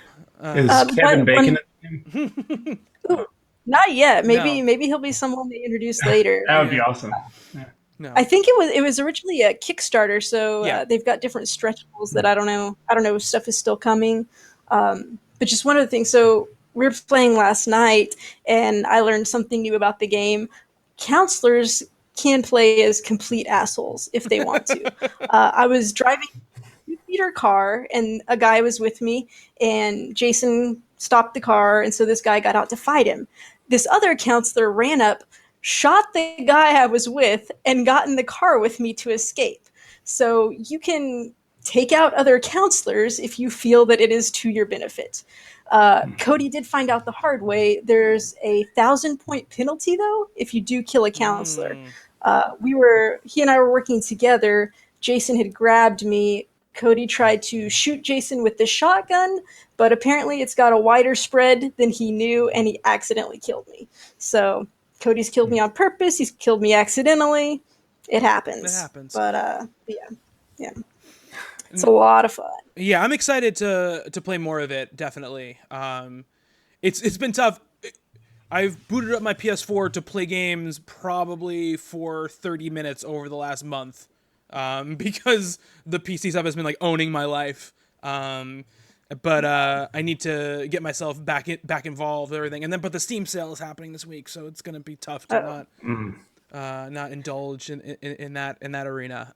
S2: Is Kevin Bacon in the game?
S3: Not yet. Maybe he'll be someone they introduce later.
S2: That would be awesome. Yeah.
S1: No.
S3: I think it was originally a Kickstarter, so they've got different stretch goals that I don't know if stuff is still coming. But just one of the things. So we were playing last night, and I learned something new about the game. Counselors can play as complete assholes if they want to. I was driving a 2-seater car, and a guy was with me, and Jason stopped the car, and so this guy got out to fight him. This other counselor ran up, shot the guy I was with, and got in the car with me to escape. So you can take out other counselors if you feel that it is to your benefit. Cody did find out the hard way. There's a 1,000-point penalty, though, if you do kill a counselor. He and I were working together. Jason had grabbed me. Cody tried to shoot Jason with the shotgun, but apparently it's got a wider spread than he knew, and he accidentally killed me. So Cody's killed me on purpose. He's killed me accidentally. It happens. But yeah. It's a lot of fun.
S1: Yeah, I'm excited to play more of it, definitely. It's been tough. I've booted up my PS4 to play games probably for 30 minutes over the last month, because the PC stuff has been like owning my life. But I need to get myself back involved with everything. But the Steam sale is happening this week, so it's gonna be tough to not indulge in that arena.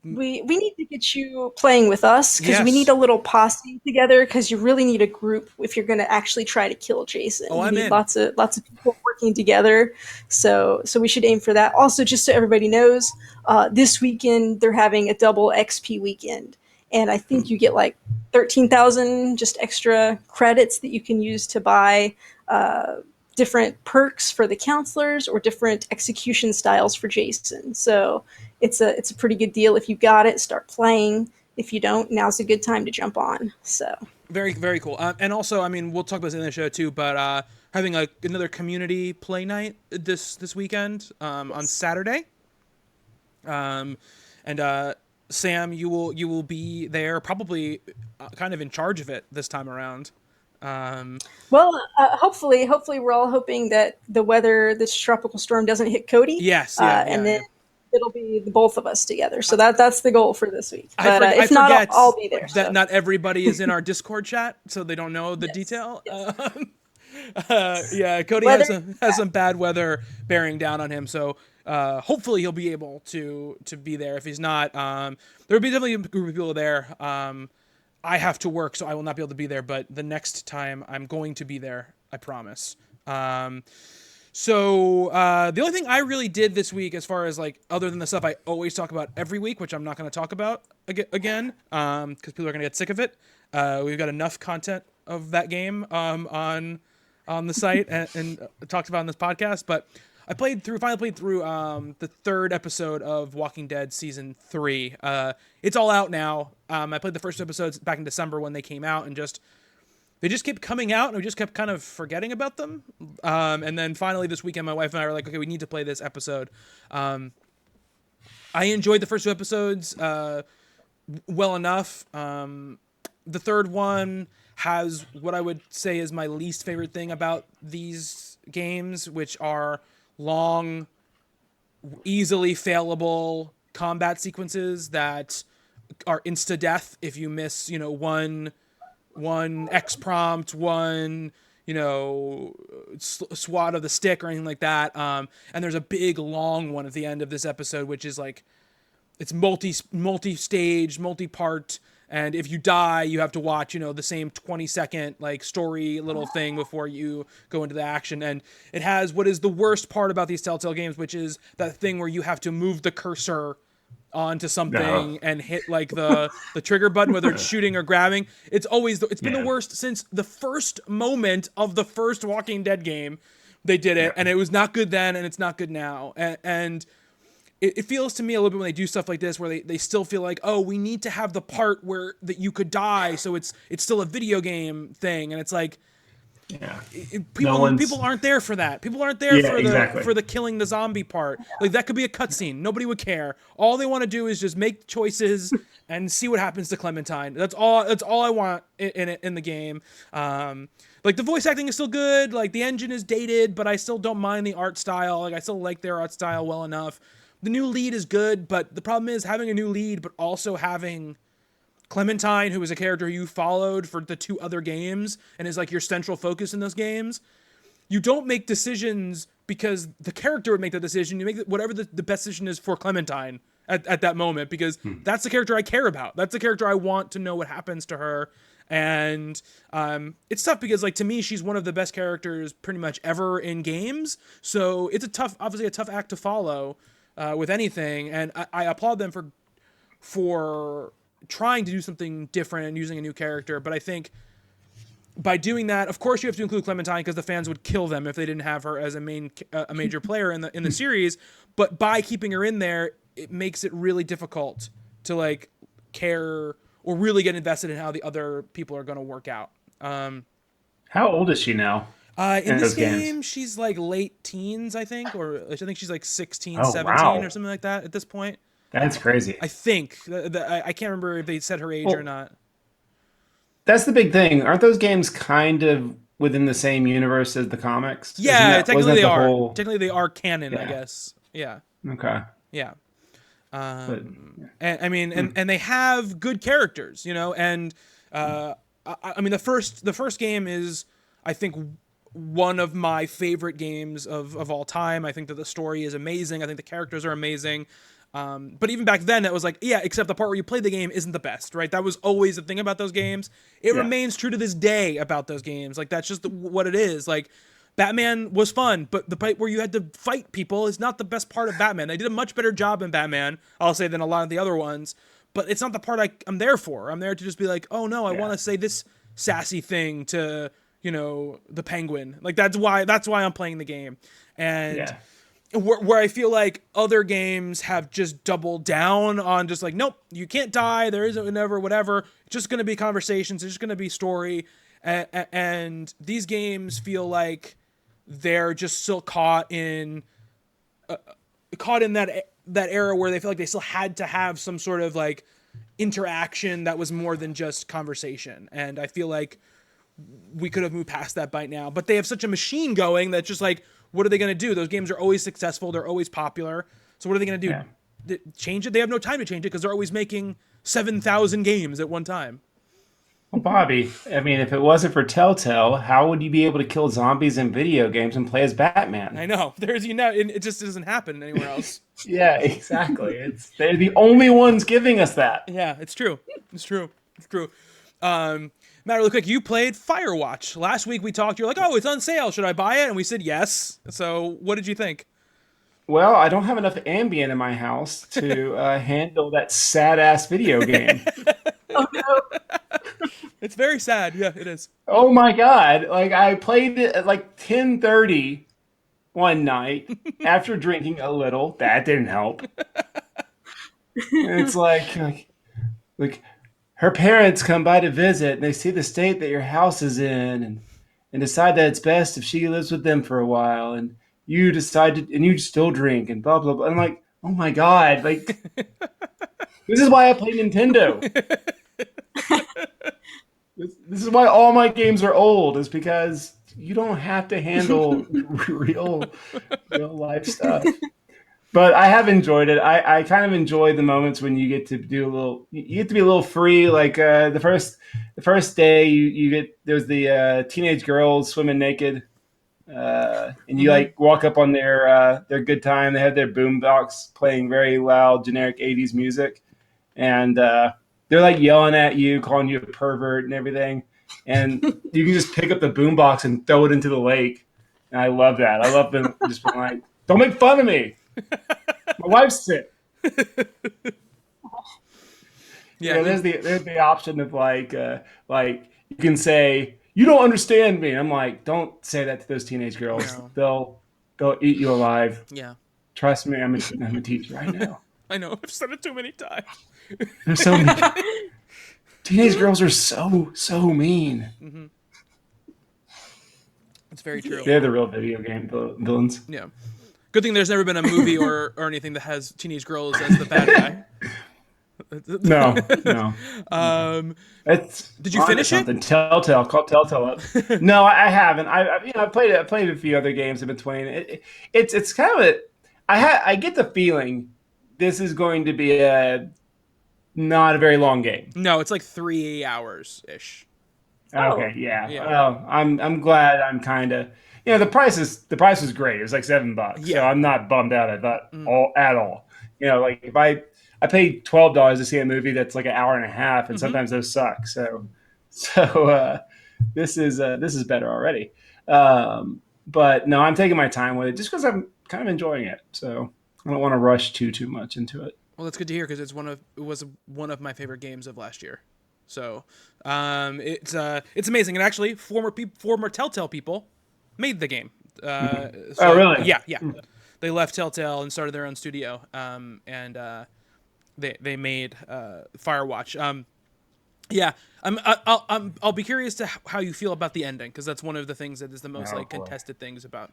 S3: We need to get you playing with us, because we need a little posse together, because you really need a group if you're going to actually try to kill Jason.
S1: Oh,
S3: you
S1: I'm
S3: need
S1: in.
S3: Lots of people working together. So we should aim for that. Also, just so everybody knows, this weekend they're having a double XP weekend, and I think you get like 13,000 just extra credits that you can use to buy different perks for the counselors or different execution styles for Jason. So it's a pretty good deal. If you got it, start playing. If you don't, now's a good time to jump on. So
S1: very, very cool. And also, we'll talk about this in the show too, but having another community play night this weekend on Saturday. And Sam, you will be there, probably kind of in charge of it this time around.
S3: Hopefully we're all hoping that the weather, this tropical storm, doesn't hit Cody.
S1: Yes,
S3: then it'll be the both of us together. So that's the goal for this week. But if
S1: I
S3: not, I'll be there.
S1: That not everybody is in our Discord chat, so they don't know the detail. Yes. Cody has some bad weather bearing down on him, so hopefully he'll be able to be there. If he's not, there'll be definitely a group of people there. I have to work, so I will not be able to be there, but the next time I'm going to be there, I promise. So the only thing I really did this week, as far as like, other than the stuff I always talk about every week, which I'm not going to talk about again, because people are going to get sick of it. We've got enough content of that game on the site and talked about on this podcast, but I finally played through the third episode of Walking Dead Season 3. It's all out now. I played the first 2 episodes back in December when they came out, and they just kept coming out, and we just kept kind of forgetting about them. And then finally this weekend, my wife and I were like, okay, we need to play this episode. I enjoyed the first 2 episodes well enough. The third one has what I would say is my least favorite thing about these games, which are long, easily failable combat sequences that are insta death if you miss, one X prompt, one swat of the stick or anything like that. And there's a big long one at the end of this episode, which is like it's multi-stage, multi-part. And if you die, you have to watch, the same 20-second like story little thing before you go into the action. And it has what is the worst part about these Telltale games, which is that thing where you have to move the cursor onto something and hit like the trigger button, whether it's shooting or grabbing. It's been the worst since the first moment of the first Walking Dead game. They did it, and it was not good then, and it's not good now. And it feels to me a little bit when they do stuff like this where they still feel like, oh, we need to have the part where that you could die, so it's still a video game thing. And it's like, people aren't there for that. People aren't there for the killing the zombie part. Like that could be a cutscene. Nobody would care. All they want to do is just make choices and see what happens to Clementine. That's all I want in the game. Like the voice acting is still good. Like the engine is dated, but I still don't mind the art style. Like I still like their art style well enough. The new lead is good, but the problem is having a new lead, but also having Clementine, who is a character you followed for the 2 other games and is like your central focus in those games. You don't make decisions because the character would make the decision. You make whatever the best decision is for Clementine at that moment, because that's the character I care about. That's the character I want to know what happens to her. And it's tough because, like, to me, she's one of the best characters pretty much ever in games. So it's obviously a tough act to follow with anything. And I applaud them for trying to do something different and using a new character. But I think by doing that, of course you have to include Clementine because the fans would kill them if they didn't have her as a major player in the series. But by keeping her in there, it makes it really difficult to like care or really get invested in how the other people are going to work out.
S2: How old is she now?
S1: In this game, she's like late teens, I think, or I think she's like 16, 17 or something like that at this point.
S2: That's crazy.
S1: I think. I can't remember if they said her age or not.
S2: That's the big thing. Aren't those games kind of within the same universe as the comics?
S1: Yeah, technically they are. Technically they are canon, I guess. Yeah.
S2: Okay.
S1: Yeah. And I mean, and they have good characters, and I mean, the first game is, I think, one of my favorite games of all time. I think that the story is amazing. I think the characters are amazing. But even back then, that was like, except the part where you play the game isn't the best, right? That was always the thing about those games. It remains true to this day about those games. Like, that's just what it is. Like, Batman was fun, but the part where you had to fight people is not the best part of Batman. They did a much better job in Batman, I'll say, than a lot of the other ones. But it's not the part I'm there for. I'm there to just be like, oh no, I want to say this sassy thing to, the Penguin. Like, that's why I'm playing the game. And where I feel like other games have just doubled down on just like, nope, you can't die. There isn't never whatever. It's just going to be conversations. It's just going to be story. And these games feel like they're just still caught in that era where they feel like they still had to have some sort of like interaction that was more than just conversation. And I feel like we could have moved past that by now, but they have such a machine going that's just like, what are they going to do? Those games are always successful. They're always popular. So what are they going to do? Change it? They have no time to change it because they're always making 7,000 games at one time.
S2: Well, Bobby, I mean, if it wasn't for Telltale, how would you be able to kill zombies in video games and play as Batman?
S1: I know. It just doesn't happen anywhere else.
S2: Yeah, exactly. They're the only ones giving us that.
S1: Yeah, it's true. Matt, really quick, you played Firewatch. Last week we talked, you're like, oh, it's on sale. Should I buy it? And we said yes. So what did you think?
S2: Well, I don't have enough ambient in my house to handle that sad-ass video game.
S3: Oh, no.
S1: It's very sad. Yeah, it is.
S2: Oh, my God. Like, I played it at like 10:30 one night after drinking a little. That didn't help. It's like her parents come by to visit, and they see the state that your house is in and decide that it's best if she lives with them for a while, and you decide to, and you still drink and blah, blah, blah. I'm like, oh, my God. Like, this is why I play Nintendo. This is why all my games are old, is because you don't have to handle real life stuff. But I have enjoyed it. I kind of enjoy the moments when you get to do a little. You get to be a little free. Like the first day, you get there's the teenage girls swimming naked, and you like walk up on their good time. They have their boombox playing very loud, generic '80s music, and they're like yelling at you, calling you a pervert and everything. And you can just pick up the boombox and throw it into the lake. And I love that. I love them just being like, "Don't make fun of me. My wife's sick."
S1: Yeah,
S2: there's the option of like you can say, "You don't understand me." And I'm like, don't say that to those teenage girls.
S1: No.
S2: They'll eat you alive.
S1: Yeah.
S2: Trust me, I'm a teacher right now.
S1: I know. I've said it too many times.
S2: There's so many. Teenage girls are so mean.
S1: Mm-hmm. It's very true.
S2: They're the real video game villains.
S1: Yeah. Good thing there's never been a movie or anything that has teenage girls as the bad guy.
S2: No.
S1: Did you finish it?
S2: Telltale, call Telltale up. No, I haven't. I played a few other games in between. It's kind of I get the feeling this is going to be not a very long game.
S1: No, it's like 3 hours ish.
S2: Okay, yeah. Well, I'm glad. I'm kind of the price was great. It was like $7.
S1: Yeah.
S2: So I'm not bummed out at that at all. Like if I paid $12 to see a movie that's like an hour and a half, and sometimes those suck. So this is better already. But no, I'm taking my time with it just because I'm kind of enjoying it. So I don't want to rush too much into it.
S1: Well, that's good to hear because it was one of my favorite games of last year. So it's amazing. And actually, former Telltale people made the game.
S2: Oh, really?
S1: Yeah. They left Telltale and started their own studio. And they made Firewatch. Yeah, I'll be curious to how you feel about the ending because that's one of the things that is the most contested things about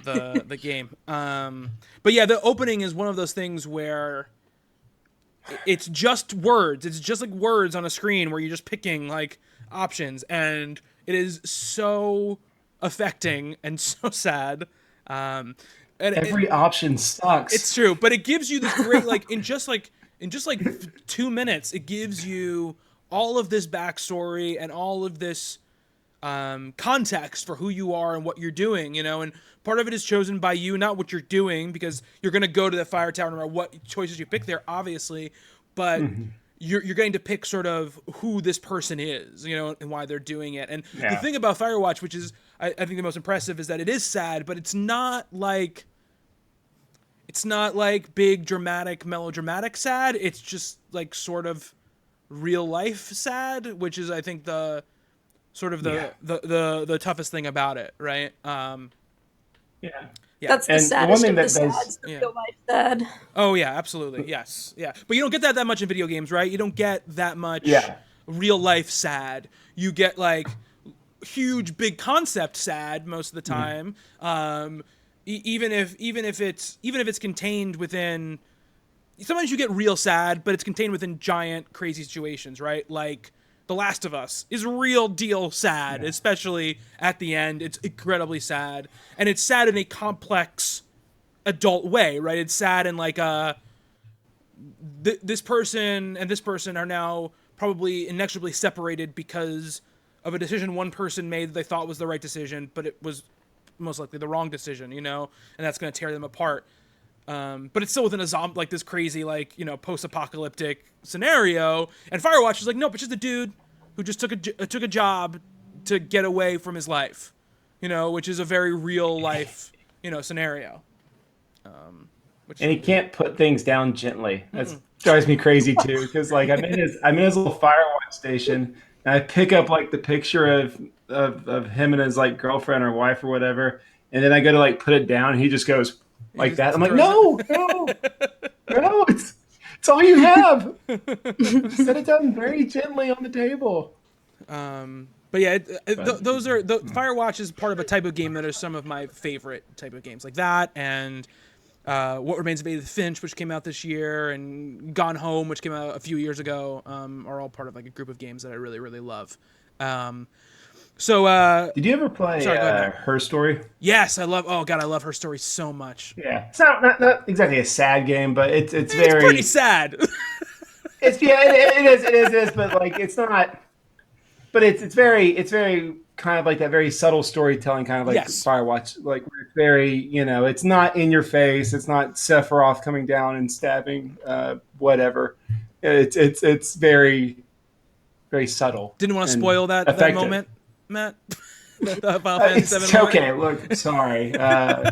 S1: the game. But yeah, the opening is one of those things where it's just words. It's just like words on a screen where you're just picking like options, and it is so affecting and so sad. And
S2: every option sucks.
S1: It's true, but it gives you this great in just 2 minutes, it gives you all of this backstory and all of this context for who you are and what you're doing, and part of it is chosen by you, not what you're doing, because you're going to go to the fire tower no matter what choices you pick there, obviously, but you're going to pick sort of who this person is, and why they're doing it. And the thing about Firewatch, which is I think the most impressive, is that it is sad, but it's not like big dramatic melodramatic sad. It's just like sort of real life sad, which is I think the toughest thing about it, right?
S3: That's the saddest of the sads, the real life sad.
S1: Oh yeah, absolutely, yes, yeah. But you don't get that much in video games, right? You don't get that much real life sad. You get like huge big concept sad most of the time. Even if it's contained within. Sometimes you get real sad, but it's contained within giant crazy situations, right? Like The Last of Us is real deal sad, especially at the end. It's incredibly sad, and it's sad in a complex adult way, right? It's sad in like this person and this person are now probably inexorably separated because of a decision one person made that they thought was the right decision, but it was most likely the wrong decision, and that's going to tear them apart. But it's still within a zombie, like this crazy, post-apocalyptic scenario. And Firewatch is like, nope, it's just a dude who just took a job to get away from his life, which is a very real life, scenario.
S2: And he can't put things down gently. That drives me crazy too, because I'm in his little Firewatch station, and I pick up like the picture of him and his like girlfriend or wife or whatever, and then I go to like put it down, and he just goes like that. I'm like, no, it's all you have. Set it down very gently on the table.
S1: But yeah, those are Firewatch is part of a type of game that are some of my favorite type of games, like that, and What Remains of Edith Finch, which came out this year, and Gone Home, which came out a few years ago, are all part of like a group of games that I really, really love. So,
S2: Did you ever play
S1: sorry, go ahead, Matt.
S2: Her Story?
S1: Yes, I love. Oh God, I love Her Story so much.
S2: Yeah, it's not exactly a sad game, but it's
S1: It's pretty
S2: very
S1: sad.
S2: it's yeah it is, but like it's not. But it's very kind of like that very subtle storytelling, kind of like
S1: Yes.
S2: Firewatch, like where it's very it's not in your face, it's not Sephiroth coming down and stabbing whatever. It's very very subtle.
S1: Didn't want to
S2: and
S1: spoil that
S2: effective.
S1: moment, Matt. The Final Fantasy
S2: It's
S1: 7 moment.
S2: okay. Look, sorry.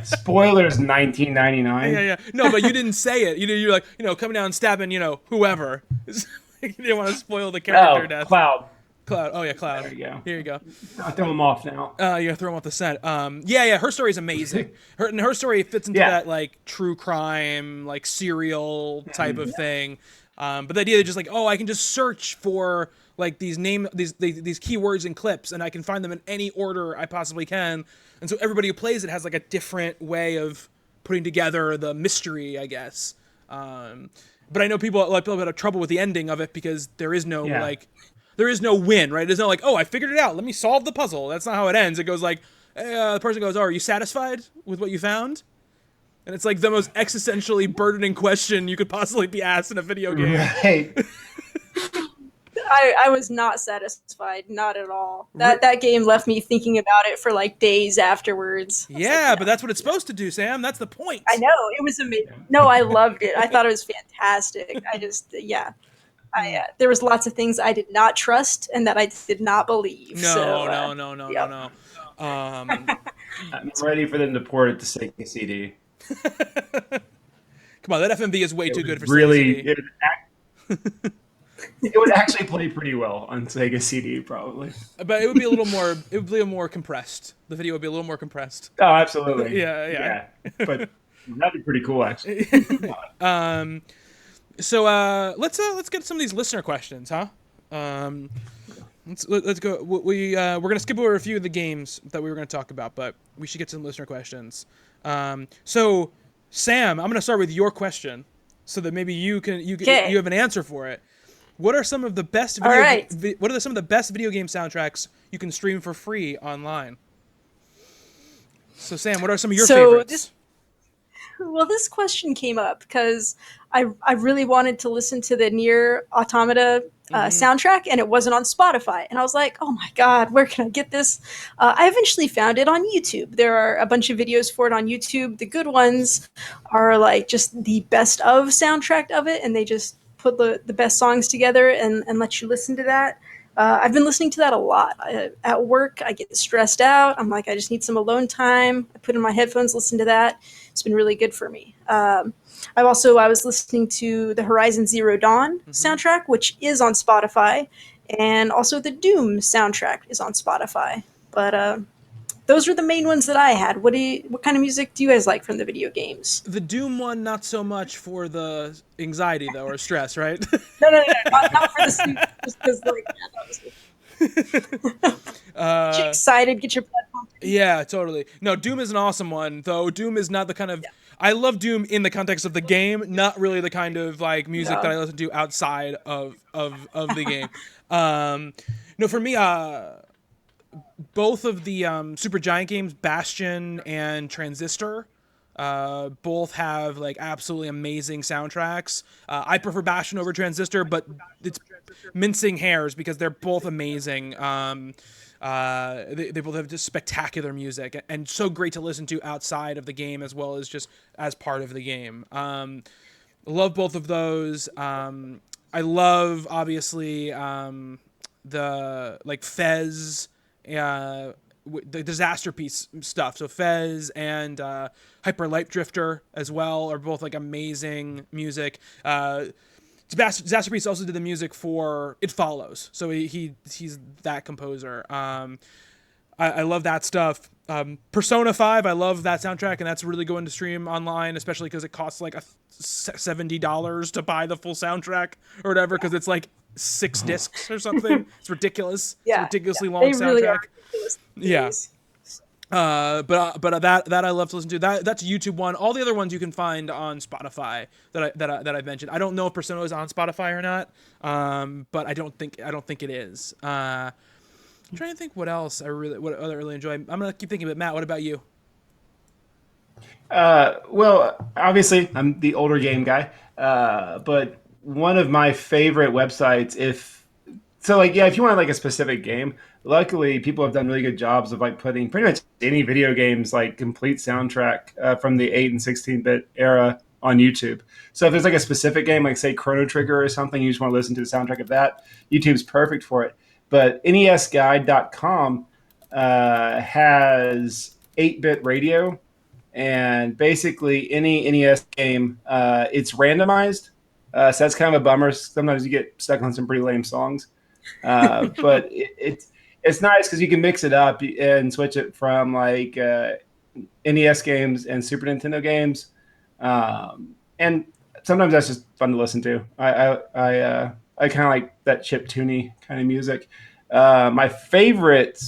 S2: Spoilers, 1999.
S1: Yeah. No, but you didn't say it. You're like, coming down and stabbing, whoever. You didn't want to spoil the character death.
S2: Cloud.
S1: Cloud. Oh yeah, Cloud.
S2: There you go.
S1: Here you go.
S2: I throw him off now.
S1: You gotta throw him off the set. Yeah. Her Story is amazing. Her story fits into that like true crime, like serial type of thing. But the idea that just like, I can just search for like these keywords and clips, and I can find them in any order I possibly can. And so everybody who plays it has like a different way of putting together the mystery, I guess. But I know people have trouble with the ending of it because there is no there is no win, right? There's no like, I figured it out. Let me solve the puzzle. That's not how it ends. It goes like, the person goes, are you satisfied with what you found? And it's like the most existentially burdening question you could possibly be asked in a video game.
S2: Right.
S3: I was not satisfied, not at all. That game left me thinking about it for like days afterwards.
S1: Yeah, but that's what it's supposed to do, Sam. That's the point.
S3: I know, it was amazing. No, I loved it. I thought it was fantastic. There was lots of things I did not trust and that I did not believe.
S1: No.
S2: I'm ready for them to port it to Sega CD.
S1: Come on, that FMV is way too good for
S2: really,
S1: Sega CD.
S2: It would actually play pretty well on Sega CD, probably.
S1: But it would be a little more. It would be a little more compressed. The video would be a little more compressed.
S2: Oh, absolutely.
S1: Yeah.
S2: But that'd be pretty cool, actually.
S1: So let's get some of these listener questions, huh? Let's go. We're gonna skip over a few of the games that we were gonna talk about, but we should get some listener questions. So Sam, I'm gonna start with your question, so that maybe you have an answer for it. What are some of the best some of the best video game soundtracks you can stream for free online? So Sam, what are some of your favorites?
S3: This question came up because I really wanted to listen to the Nier Automata soundtrack, and it wasn't on Spotify. And I was like, oh my God, where can I get this? I eventually found it on YouTube. There are a bunch of videos for it on YouTube. The good ones are like just the best of soundtrack of it, and they just put the best songs together and let you listen to that. I've been listening to that a lot. At work, I get stressed out. I'm like, I just need some alone time. I put in my headphones, listen to that. It's been really good for me. I was listening to the Horizon Zero Dawn soundtrack, which is on Spotify, and also the Doom soundtrack is on Spotify. But those were the main ones that I had. What kind of music do you guys like from the video games?
S1: The Doom one, not so much for the anxiety though, or stress, right?
S3: No, not for the sleep. Just because, like, get you excited, get your blood pumping.
S1: Yeah, totally. No, Doom is an awesome one, though. Doom is not the kind of. Yeah. I love Doom in the context of the game, not really the kind of like music that I listen to outside of the game. No, for me, both of the Supergiant games, Bastion and Transistor, both have like absolutely amazing soundtracks. I prefer Bastion over Transistor, but it's mincing hairs because they're both amazing. They both have just spectacular music and so great to listen to outside of the game as well as just as part of the game. Love both of those. I love obviously the like Fez, the Disaster Piece stuff. So Fez and Hyper Light Drifter as well are both like amazing music. Disaster Piece also did the music for It Follows, so he's that composer. I love that stuff. Persona 5, I love that soundtrack, and that's really going to stream online, especially because it costs like $70 to buy the full soundtrack or whatever, because it's like 6 discs or something. It's ridiculous.
S3: Yeah,
S1: it's a ridiculously long
S3: they
S1: soundtrack.
S3: Really are ridiculous.
S1: Yeah. But that I love to listen to. That's a YouTube one. All the other ones you can find on Spotify that I've mentioned. I don't know if Persona is on Spotify or not. But I don't think it is. I'm trying to think what else I really enjoy. I'm gonna keep thinking. But Matt, what about you?
S2: Well, obviously, I'm the older game guy, but one of my favorite websites, if so, like, yeah, if you want like a specific game, luckily people have done really good jobs of like putting pretty much any video games like complete soundtrack from the 8 and 16-bit era on YouTube. So if there's like a specific game, like say Chrono Trigger or something, you just want to listen to the soundtrack of that, YouTube's perfect for it. But nesguide.com has 8-bit radio, and basically any NES game, it's randomized. So that's kind of a bummer. Sometimes you get stuck on some pretty lame songs, but it's nice because you can mix it up and switch it from like NES games and Super Nintendo games, and sometimes that's just fun to listen to. I kind of like that chiptune kind of music. My favorite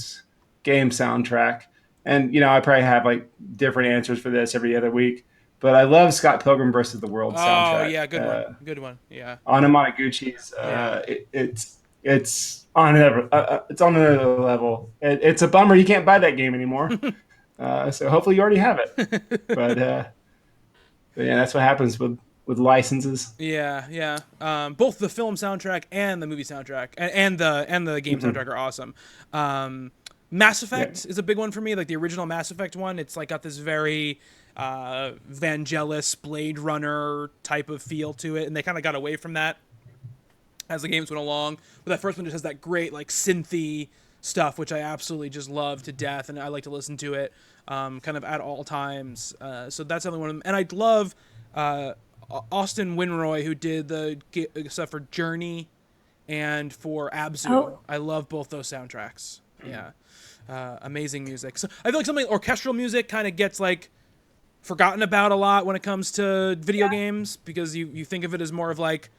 S2: game soundtrack, and I probably have like different answers for this every other week, but I love Scott Pilgrim versus the World
S1: Oh
S2: soundtrack.
S1: yeah, good one. Yeah.
S2: Anamanaguchi's.
S1: Yeah.
S2: It's on another level. It's a bummer you can't buy that game anymore. So hopefully you already have it. But yeah, that's what happens with licenses.
S1: Yeah. Both the film soundtrack and the movie soundtrack and the game soundtrack are awesome. Mass Effect is a big one for me, like the original Mass Effect one. It's like got this very Vangelis Blade Runner type of feel to it, and they kind of got away from that as the games went along. But that first one just has that great like synthy stuff, which I absolutely just love to death, and I like to listen to it kind of at all times. So that's the only one of them. And I love Austin Winroy, who did the stuff for Journey and for Abzu.
S3: Oh.
S1: I love both those soundtracks. Yeah. Amazing music. So I feel like something orchestral music kind of gets like forgotten about a lot when it comes to video games, because you think of it as more of like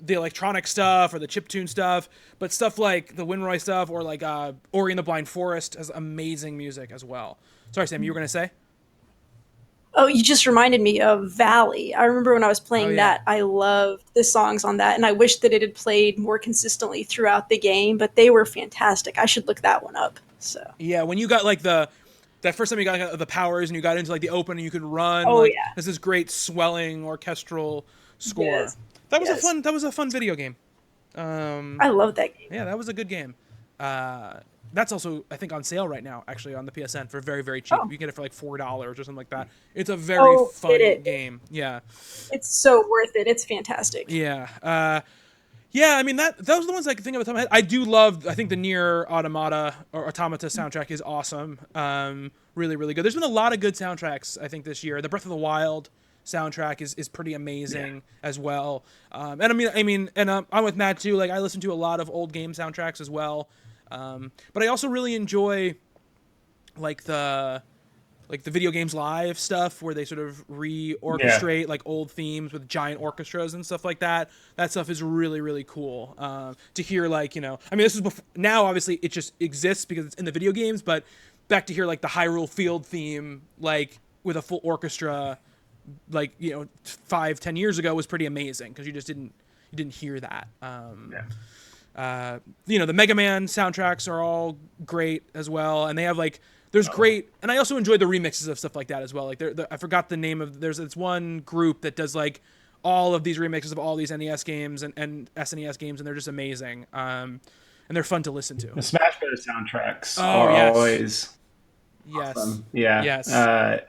S1: the electronic stuff or the chiptune stuff, but stuff like the Winroy stuff or like Ori and the Blind Forest has amazing music as well. Sorry, Sam, you were gonna say?
S3: Oh, you just reminded me of Valley. I remember when I was playing
S1: yeah.
S3: that, I loved the songs on that, and I wish that it had played more consistently throughout the game, but they were fantastic. I should look that one up. So
S1: Yeah, when you got like that first time you got the powers and you got into like the open and you could run,
S3: Oh,
S1: like
S3: yeah.
S1: there's this great swelling orchestral score.
S3: Yes.
S1: That was
S3: Yes.
S1: that was a fun video game.
S3: I love that game.
S1: Yeah, that was a good game. That's also, I think, on sale right now, actually, on the PSN for very, very cheap.
S3: Oh.
S1: You can get it for like $4 or something like that. It's a very fun game. Yeah.
S3: It's so worth it. It's fantastic.
S1: Yeah. Yeah, I mean, those are the ones I can think of at the top of my head. I do love, I think the Nier Automata soundtrack is awesome. Really, really good. There's been a lot of good soundtracks, I think, this year. The Breath of the Wild soundtrack is pretty amazing as well. And I mean, I'm with Matt too. Like, I listen to a lot of old game soundtracks as well. But I also really enjoy like the video games live stuff where they sort of reorchestrate like old themes with giant orchestras and stuff like that. That stuff is really, really cool to hear. Like, I mean, this is now obviously it just exists because it's in the video games, but back to hear like the Hyrule Field theme like with a full orchestra, like 5-10 years ago was pretty amazing because you didn't hear that. The Mega Man soundtracks are all great as well, and they have like there's great, and I also enjoy the remixes of stuff like that as well. Like I forgot the name of there's this one group that does like all of these remixes of all these NES games and SNES games, and they're just amazing. And they're fun to listen to.
S2: The Smash Bros. Soundtracks are always awesome. Yeah.
S1: Yes.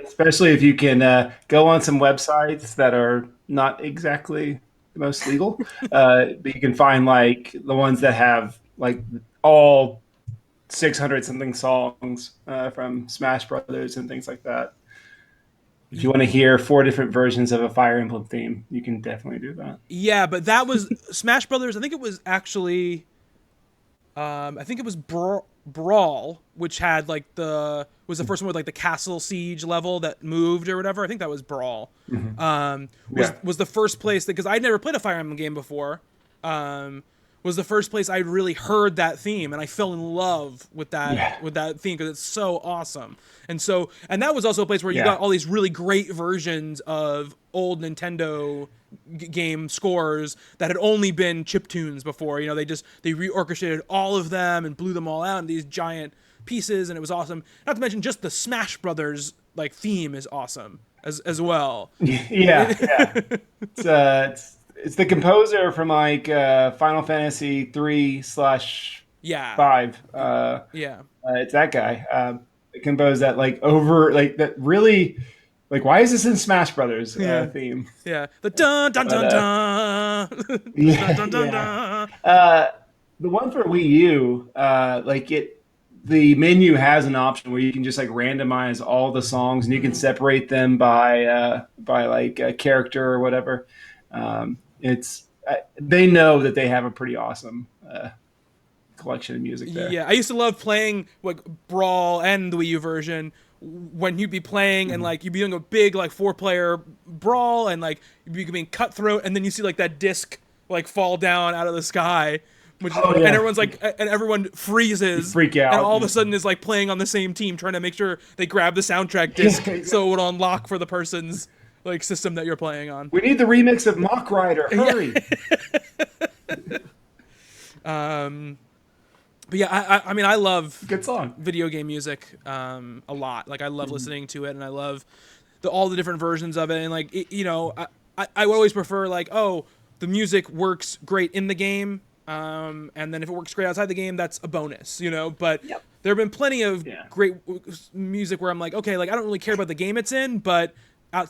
S2: Especially if you can go on some websites that are not exactly the most legal, but you can find like the ones that have like all 600 something songs from Smash Brothers and things like that. If you want to hear 4 different versions of a Fire Emblem theme, you can definitely do that.
S1: Yeah, but that was Smash Brothers. I think it was actually, Brawl, which had like was the first one with like the castle siege level that moved or whatever. I think that was Brawl. Was the first place because I'd never played a Fire Emblem game before. Was was the first place I really heard that theme, and I fell in love with
S2: Yeah.
S1: that theme because it's so awesome. And that was also a place where you
S2: Yeah.
S1: got all these really great versions of old Nintendo game scores that had only been chiptunes before. You know, they reorchestrated all of them and blew them all out in these giant pieces, and it was awesome. Not to mention just the Smash Brothers like theme is awesome as well.
S2: Yeah, yeah. It's the composer from like Final Fantasy 3/5.
S1: Yeah, yeah,
S2: It's that guy. That composed that like over like that really like why is this in Smash Brothers
S1: yeah,
S2: theme?
S1: yeah. The dun dun
S2: But
S1: dun dun dun
S2: yeah,
S1: dun dun
S2: yeah.
S1: dun.
S2: The one for Wii U, the menu has an option where you can just like randomize all the songs and you can separate them by like a character or whatever. They know that they have a pretty awesome collection of music there.
S1: Yeah, I used to love playing like Brawl and the Wii U version when you'd be playing and like you'd be doing a big like 4-player brawl and like you'd be being cutthroat and then you see like that disc like fall down out of the sky.
S2: Oh, yeah.
S1: And everyone's like, and everyone freezes,
S2: You freak out.
S1: and all of a sudden is like playing on the same team, trying to make sure they grab the soundtrack disc
S2: Yeah, exactly.
S1: so it would unlock for the person's like system that you're playing on.
S2: We need the remix of Mock Rider. Hurry!
S1: But yeah, I mean, I love
S2: Good song.
S1: video game music a lot. Like I love listening to it, and I love all the different versions of it. And like I would always prefer like, oh, the music works great in the game. And then if it works great outside the game, that's a bonus, you know. But
S3: Yep.
S1: there have been plenty of
S2: Yeah.
S1: great music where I'm like, okay, like I don't really care about the game it's in, but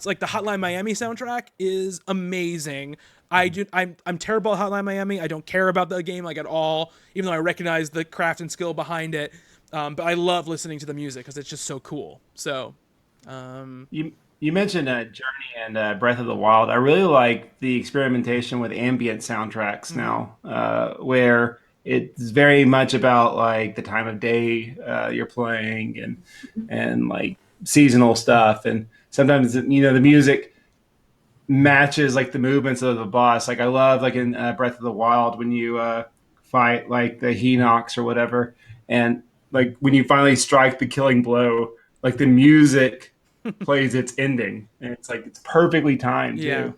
S1: like the Hotline Miami soundtrack is amazing. I'm terrible at Hotline Miami. I don't care about the game like at all, even though I recognize the craft and skill behind it. But I love listening to the music because it's just so cool. So,
S2: You mentioned Journey and Breath of the Wild. I really like the experimentation with ambient soundtracks now, where it's very much about like the time of day you're playing and like seasonal stuff. And sometimes the music matches like the movements of the boss. Like I love like in Breath of the Wild when you fight like the Hinox or whatever, and like when you finally strike the killing blow, like the music plays its ending, and it's like it's perfectly timed
S1: yeah.
S2: too.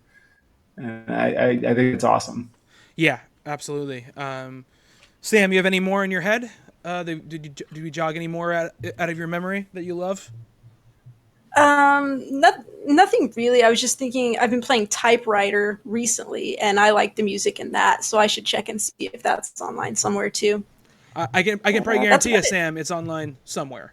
S2: And I think it's awesome.
S1: Yeah, absolutely. Sam, you have any more in your head? Did you jog any more out of your memory that you love?
S3: Nothing really. I was just thinking I've been playing Typewriter recently, and I like the music in that, so I should check and see if that's online somewhere too.
S1: I can probably
S3: That's
S1: guarantee you,
S3: about it.
S1: Sam, it's online somewhere.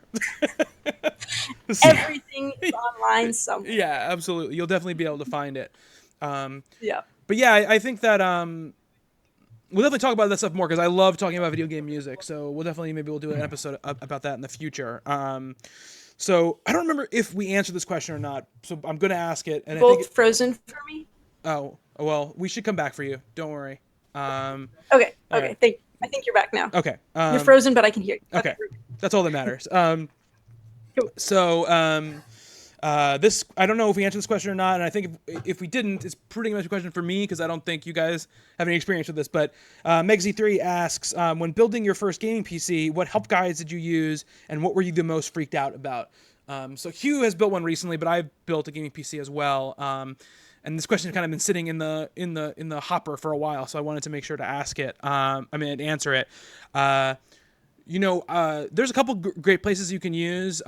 S3: Everything is online somewhere.
S1: Yeah, absolutely. You'll definitely be able to find it.
S3: Yeah.
S1: But yeah, I think that we'll definitely talk about that stuff more because I love talking about video game music. So we'll do an episode about that in the future. So I don't remember if we answered this question or not. So I'm going to ask it. And
S3: Both frozen for me.
S1: Oh well, we should come back for you. Don't worry.
S3: Okay.
S1: right.
S3: I think you're back now.
S1: Okay.
S3: You're frozen, but I can hear you.
S1: Okay, that's all that matters.
S3: Cool.
S1: So this I don't know if we answered this question or not, and I think if we didn't, it's pretty much a question for me because I don't think you guys have any experience with this. But Megzy3 asks, when building your first gaming PC, what help guides did you use, and what were you the most freaked out about? So Hugh has built one recently, but I've built a gaming PC as well. And this question has kind of been sitting in the hopper for a while, so I wanted to make sure to ask it. Answer it. There's a couple great places you can use.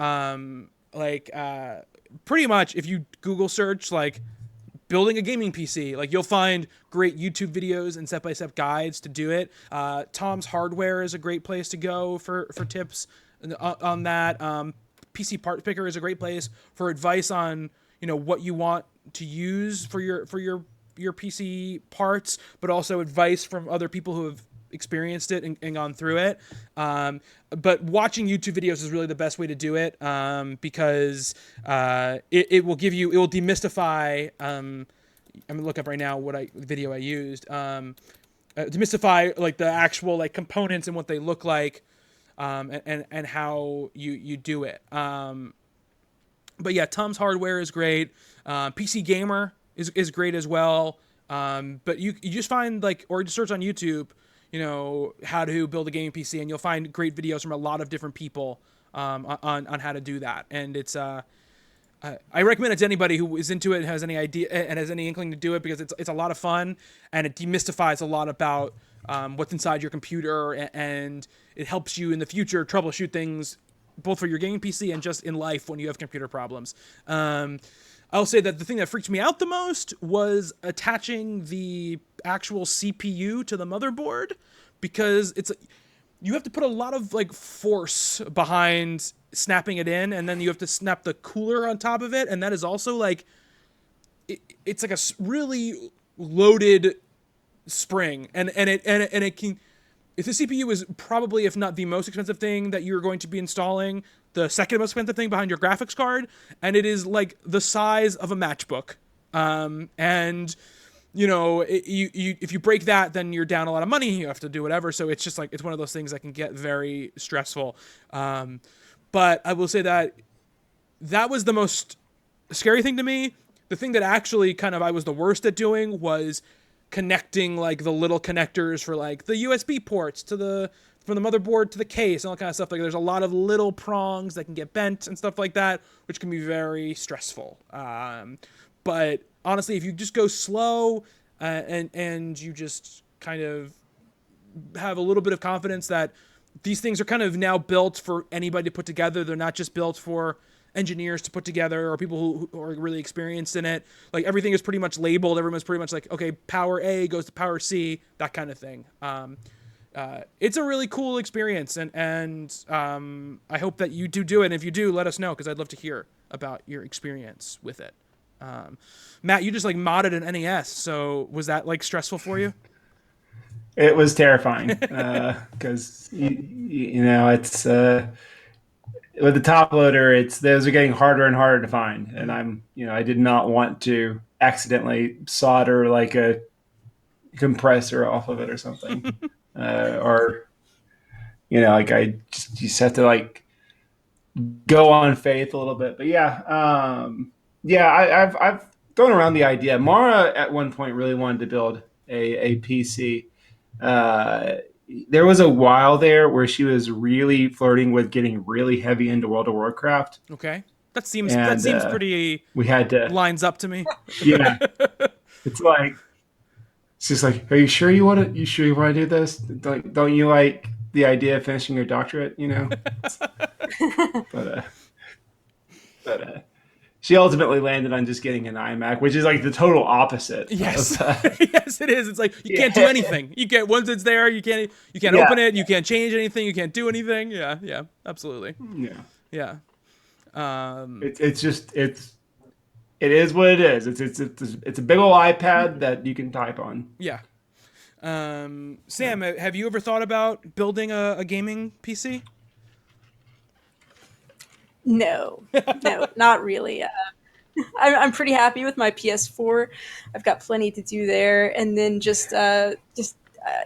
S1: Pretty much if you Google search like building a gaming PC, like you'll find great YouTube videos and step-by-step guides to do it. Tom's Hardware is a great place to go for tips on that. PC Part Picker is a great place for advice on what you want to use for your PC parts, but also advice from other people who have experienced it and gone through it. But watching YouTube videos is really the best way to do it because it will demystify. I'm gonna look up right now what video I used. Demystify like the actual like components and what they look like, and how you do it. But yeah, Tom's Hardware is great. PC Gamer is great as well. But you just find or just search on YouTube. how to build a gaming PC, and you'll find great videos from a lot of different people on how to do that. And it's I recommend it to anybody who is into it and has any idea and has any inkling to do it, because it's a lot of fun, and it demystifies a lot about what's inside your computer, and it helps you in the future troubleshoot things both for your gaming PC and just in life when you have computer problems. I'll say that the thing that freaked me out the most was attaching the actual CPU to the motherboard, because you have to put a lot of like force behind snapping it in, and then you have to snap the cooler on top of it, and that is also like it's like a really loaded spring, and it can. If the CPU is probably, if not the most expensive thing that you're going to be installing, the second most expensive thing behind your graphics card, and it is like the size of a matchbook. And if you break that, then you're down a lot of money. You have to do whatever. So it's just like, it's one of those things that can get very stressful. But I will say that was the most scary thing to me. The thing that actually kind of I was the worst at doing was connecting like the little connectors for like the USB ports from the motherboard to the case and all that kind of stuff. Like there's a lot of little prongs that can get bent and stuff like that, which can be very stressful. But honestly, if you just go slow and you just kind of have a little bit of confidence that these things are kind of now built for anybody to put together. They're not just built for engineers to put together or people who are really experienced in it. Like everything is pretty much labeled. Everyone's pretty much like, okay, power A goes to power C, that kind of thing. It's a really cool experience, and I hope that you do it. And if you do, let us know, because I'd love to hear about your experience with it. Matt, you just like modded an NES, so was that like stressful for you?
S2: It was terrifying because it's with the top loader, those are getting harder and harder to find, and I did not want to accidentally solder like a compressor off of it or something, or like I just have to like go on faith a little bit. But I've thrown around the idea. Mara at one point really wanted to build a PC. There was a while there where she was really flirting with getting really heavy into World of Warcraft.
S1: Okay, that seems pretty.
S2: We had to
S1: lines up to me.
S2: Yeah, it's just like, are you sure you want to? You sure you want to do this? Don't you like the idea of finishing your doctorate? But she ultimately landed on just getting an iMac, which is like the total opposite.
S1: Yes, yes, it is. It's like you can't do anything. You can't once it's there, you can't open it. You can't change anything. You can't do anything. Yeah, absolutely. Yeah.
S2: It is what it is. It's a big old iPad that you can type on.
S1: Yeah. Sam, have you ever thought about building a gaming PC?
S3: No, not really. I'm pretty happy with my PS4. I've got plenty to do there, and then just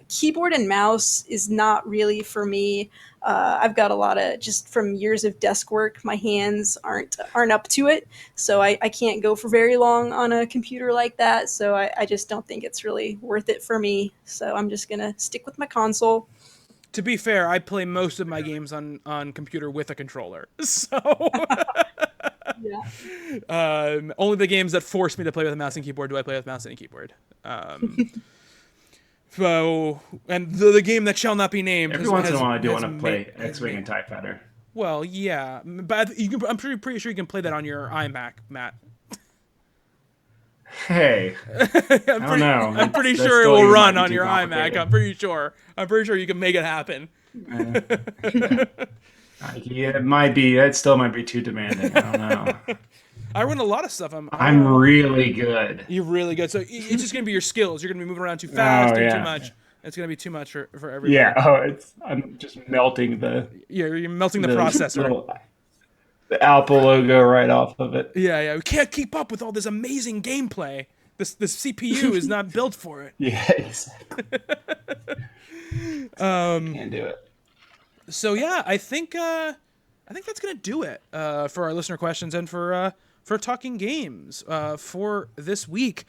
S3: keyboard and mouse is not really for me. I've got a lot of, just from years of desk work, my hands aren't up to it, so I can't go for very long on a computer like that. So I just don't think it's really worth it for me. So I'm just gonna stick with my console.
S1: To be fair, I play most of my games on computer with a controller. So
S3: yeah.
S1: Only the games that force me to play with a mouse and keyboard do I play with mouse and keyboard. So, and the game that shall not be named.
S2: Every once in a while, I do want to play X-Wing and TIE Fighter.
S1: Well, yeah, but I'm pretty sure you can play that on your iMac, Matt.
S2: Hey, I don't know.
S1: I'm pretty sure it will run on your iMac. I'm pretty sure you can make it happen.
S2: Yeah, it might be. That still might be too demanding. I don't know.
S1: I run a lot of stuff.
S2: I'm really good.
S1: You're really good. So it's just gonna be your skills. You're gonna be moving around too fast, doing too much. It's gonna be too much for everybody.
S2: Yeah. I'm just melting the.
S1: Yeah, you're melting the processor.
S2: The Apple logo right off of it.
S1: Yeah. We can't keep up with all this amazing gameplay. This CPU is not built for it.
S2: Yeah, exactly. Can't do it.
S1: So yeah, I think that's gonna do it for our listener questions and for for Talking Games for this week.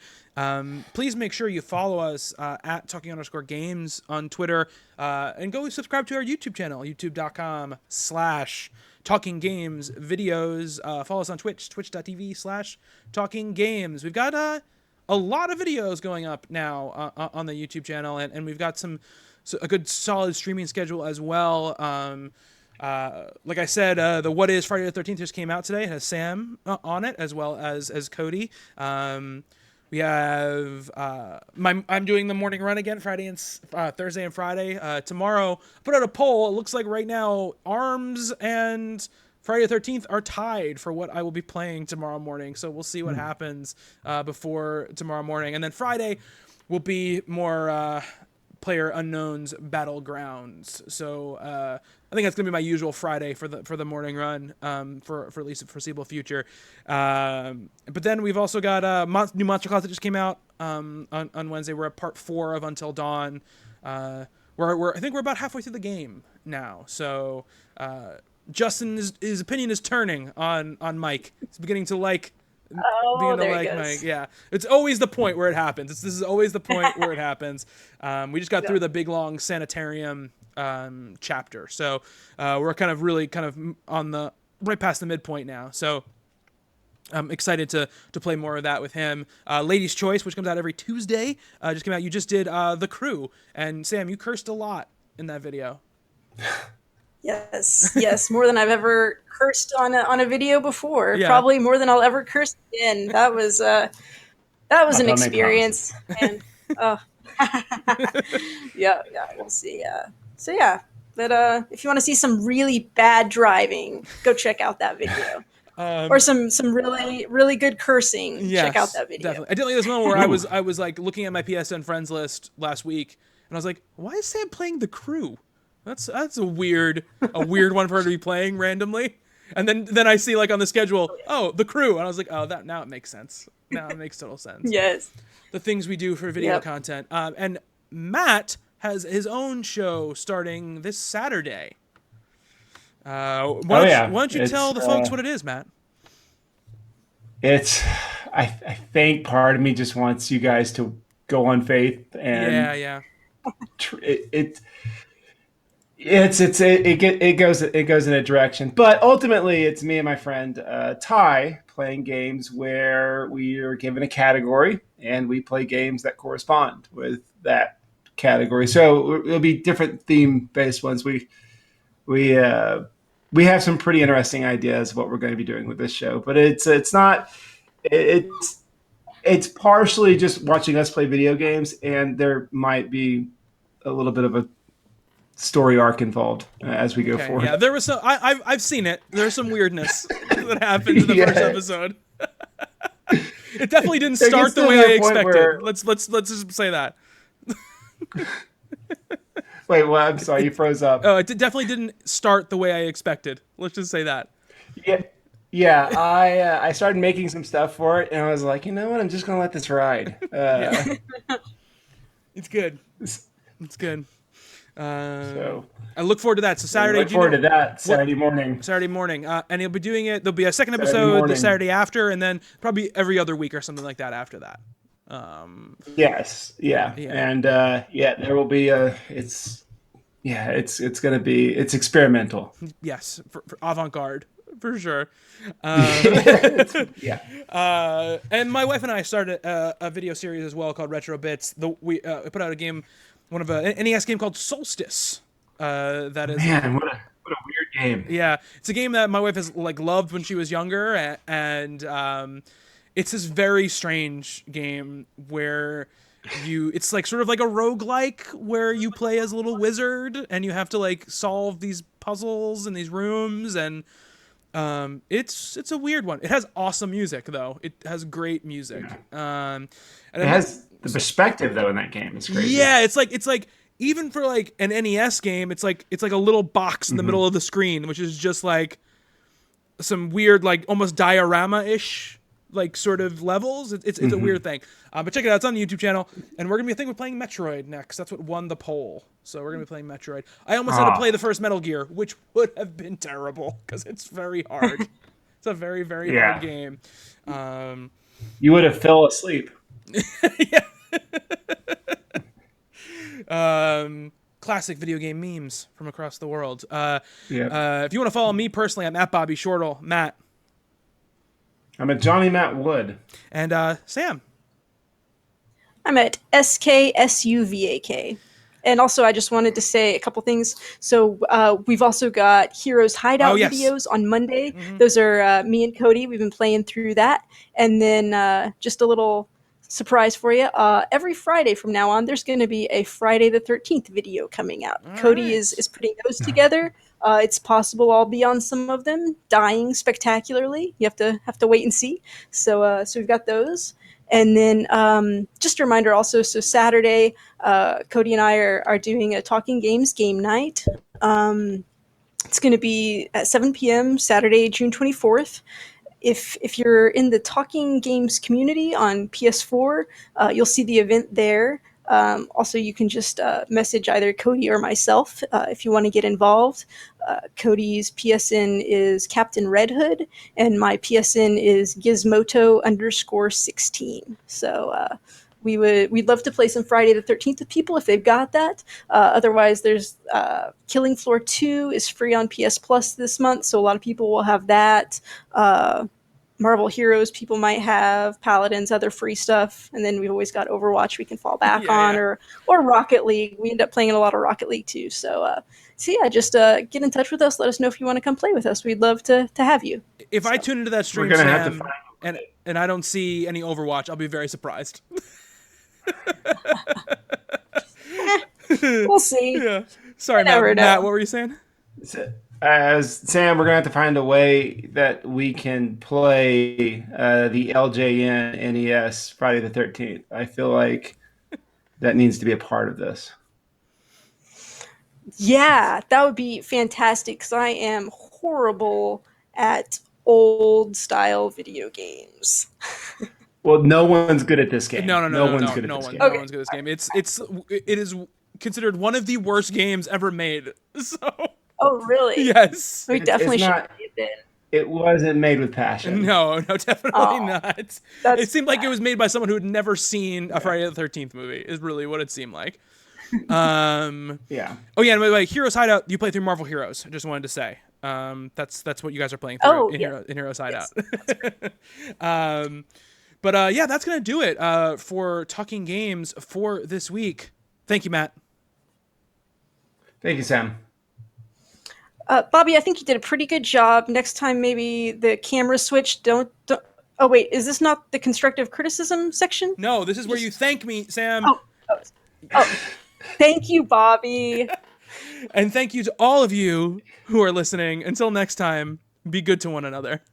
S1: Please make sure you follow us at talking_games on Twitter, and go subscribe to our YouTube channel, youtube.com/Talking Games videos. Follow us on Twitch, twitch.tv/Talking Games. We've got a lot of videos going up now on the YouTube channel, and we've got a good solid streaming schedule as well. Like I said, the What Is Friday the 13th just came out today. It has Sam on it, as well as Cody. We have I'm doing the morning run again, Thursday and Friday. Tomorrow, put out a poll. It looks like right now ARMS and Friday the 13th are tied for what I will be playing tomorrow morning. So we'll see what happens before tomorrow morning. And then Friday will be more Player Unknown's Battlegrounds. So I think that's gonna be my usual Friday for the morning run, for at least the foreseeable future. But then we've also got new Monster Class that just came out on Wednesday. We're at part 4 of Until Dawn. I think we're about halfway through the game now. So Justin, his opinion is turning on Mike. He's beginning to like.
S3: Oh, there he goes.
S1: Mike. Yeah, it's always the point where it happens. This is always the point where it happens. We just got through the big long sanitarium chapter, so we're really on the right past the midpoint now. So I'm excited to play more of that with him. Ladies' Choice, which comes out every Tuesday, just came out. You just did The Crew, and Sam, you cursed a lot in that video.
S3: Yes, more than I've ever cursed on a video before.
S1: Yeah.
S3: Probably more than I'll ever curse again. That was an experience. And yeah, we'll see. So yeah, but if you want to see some really bad driving, go check out that video. Or some really really good cursing.
S1: Yes,
S3: check out that video.
S1: Definitely. I did like this one where I was like looking at my PSN friends list last week, and I was like, why is Sam playing The Crew? That's a weird one for her to be playing randomly. And then I see like on the schedule, The Crew, and I was like, now it makes sense. Now it makes total sense.
S3: Yes.
S1: The things we do for video content. And Matt has his own show starting this Saturday. Why don't you tell the folks what it is, Matt?
S2: I think part of me just wants you guys to go on faith and it goes in a direction, but ultimately it's me and my friend Ty playing games where we are given a category and we play games that correspond with that category. So it'll be different theme based ones. We have some pretty interesting ideas of what we're going to be doing with this show, but it's partially just watching us play video games, and there might be a little bit of a story arc involved as we go forward.
S1: Yeah, there was some. I've seen it. There's some weirdness that happened in the first episode. It definitely didn't start the way I expected. Let's just say that.
S2: Wait, well, I'm sorry, you froze up.
S1: Oh, it definitely didn't start the way I expected. Let's just say that.
S2: Yeah. I started making some stuff for it, and I was like, you know what? I'm just gonna let this ride.
S1: It's good. It's good.
S2: So
S1: I look forward to that. So Saturday.
S2: Saturday morning.
S1: Saturday morning, and he'll be doing it. There'll be a second episode the Saturday after, and then probably every other week or something like that after that.
S2: Yes. Yeah. And there will be it's experimental.
S1: Yes, for avant-garde for sure. And my wife and I started a video series as well called Retro Bits. We put out a game. One of an NES game called Solstice. That is
S2: what a weird game.
S1: Yeah, it's a game that my wife has loved when she was younger, and it's this very strange game where it's like sort of like a roguelike where you play as a little wizard and you have to solve these puzzles in these rooms, and it's a weird one. It has awesome music though. It has great music. And
S2: it has the perspective though in that game. It's crazy.
S1: Yeah, it's like even for an NES game, it's like a little box in the middle of the screen, which is just some weird almost diorama-ish sort of levels. It's a weird thing. But check it out. It's on the YouTube channel, and we're playing Metroid next. That's what won the poll. So we're gonna be playing Metroid. I almost had to play the first Metal Gear, which would have been terrible because it's very hard. It's a very, very hard game.
S2: You would have fell asleep.
S1: Classic video game memes from across the world. If you
S2: Yeah.
S1: want to follow me personally, I'm at Bobby Shortle. Matt.
S2: I'm a Johnny Matt Wood.
S1: And Sam.
S3: I'm at SKSUVAK. And also, I just wanted to say a couple things. So we've also got Heroes Hideout videos on Monday. Mm-hmm. Those are me and Cody. We've been playing through that. And then just a little surprise for you. Every Friday from now on, there's going to be a Friday the 13th video coming out. All Cody right. is putting those together. It's possible I'll be on some of them, dying spectacularly. You have to wait and see. So we've got those. And then just a reminder also, so Saturday, Cody and I are doing a Talking Games game night. It's going to be at 7 p.m. Saturday, June 24th. If you're in the Talking Games community on PS4, you'll see the event there. Also, you can just message either Cody or myself if you want to get involved. Cody's PSN is Captain Red Hood, and my PSN is Gizmoto_16. So we'd love to play some Friday the 13th with people if they've got that. Otherwise, there's Killing Floor 2 is free on PS Plus this month, so a lot of people will have that. Marvel Heroes people might have, Paladins, other free stuff, and then we've always got Overwatch we can fall back on, or Rocket League. We end up playing a lot of Rocket League too. So yeah, just get in touch with us. Let us know if you want to come play with us. We'd love to have you.
S1: If I tune into that stream, Sam, and I don't see any Overwatch, I'll be very surprised.
S3: We'll see.
S1: Yeah. Sorry, Matt, what were you saying?
S2: As Sam, we're gonna have to find a way that we can play the LJN NES Friday the 13th. I feel like that needs to be a part of this.
S3: Yeah, that would be fantastic because I am horrible at old style video games.
S2: Well, no one's good at this game.
S1: No one's good at this game. It is considered one of the worst games ever made. So.
S3: Oh, really?
S1: Yes.
S3: We definitely should have it.
S2: It wasn't made with passion.
S1: No, definitely not. It seemed like it was made by someone who had never seen a Friday the 13th movie, is really what it seemed like.
S2: Yeah.
S1: Oh, yeah, and by the way, Heroes Hideout, you play through Marvel Heroes. I just wanted to say. That's what you guys are playing through in Heroes Hideout. Yes, but yeah, that's going to do it for Talking Games for this week. Thank you, Matt.
S2: Thank you, Sam.
S3: Bobby, I think you did a pretty good job. Next time, maybe the camera switch. Don't. Oh, wait. Is this not the constructive criticism section?
S1: No, this is where you thank me, Sam.
S3: Oh. Thank you, Bobby.
S1: And thank you to all of you who are listening. Until next time, be good to one another.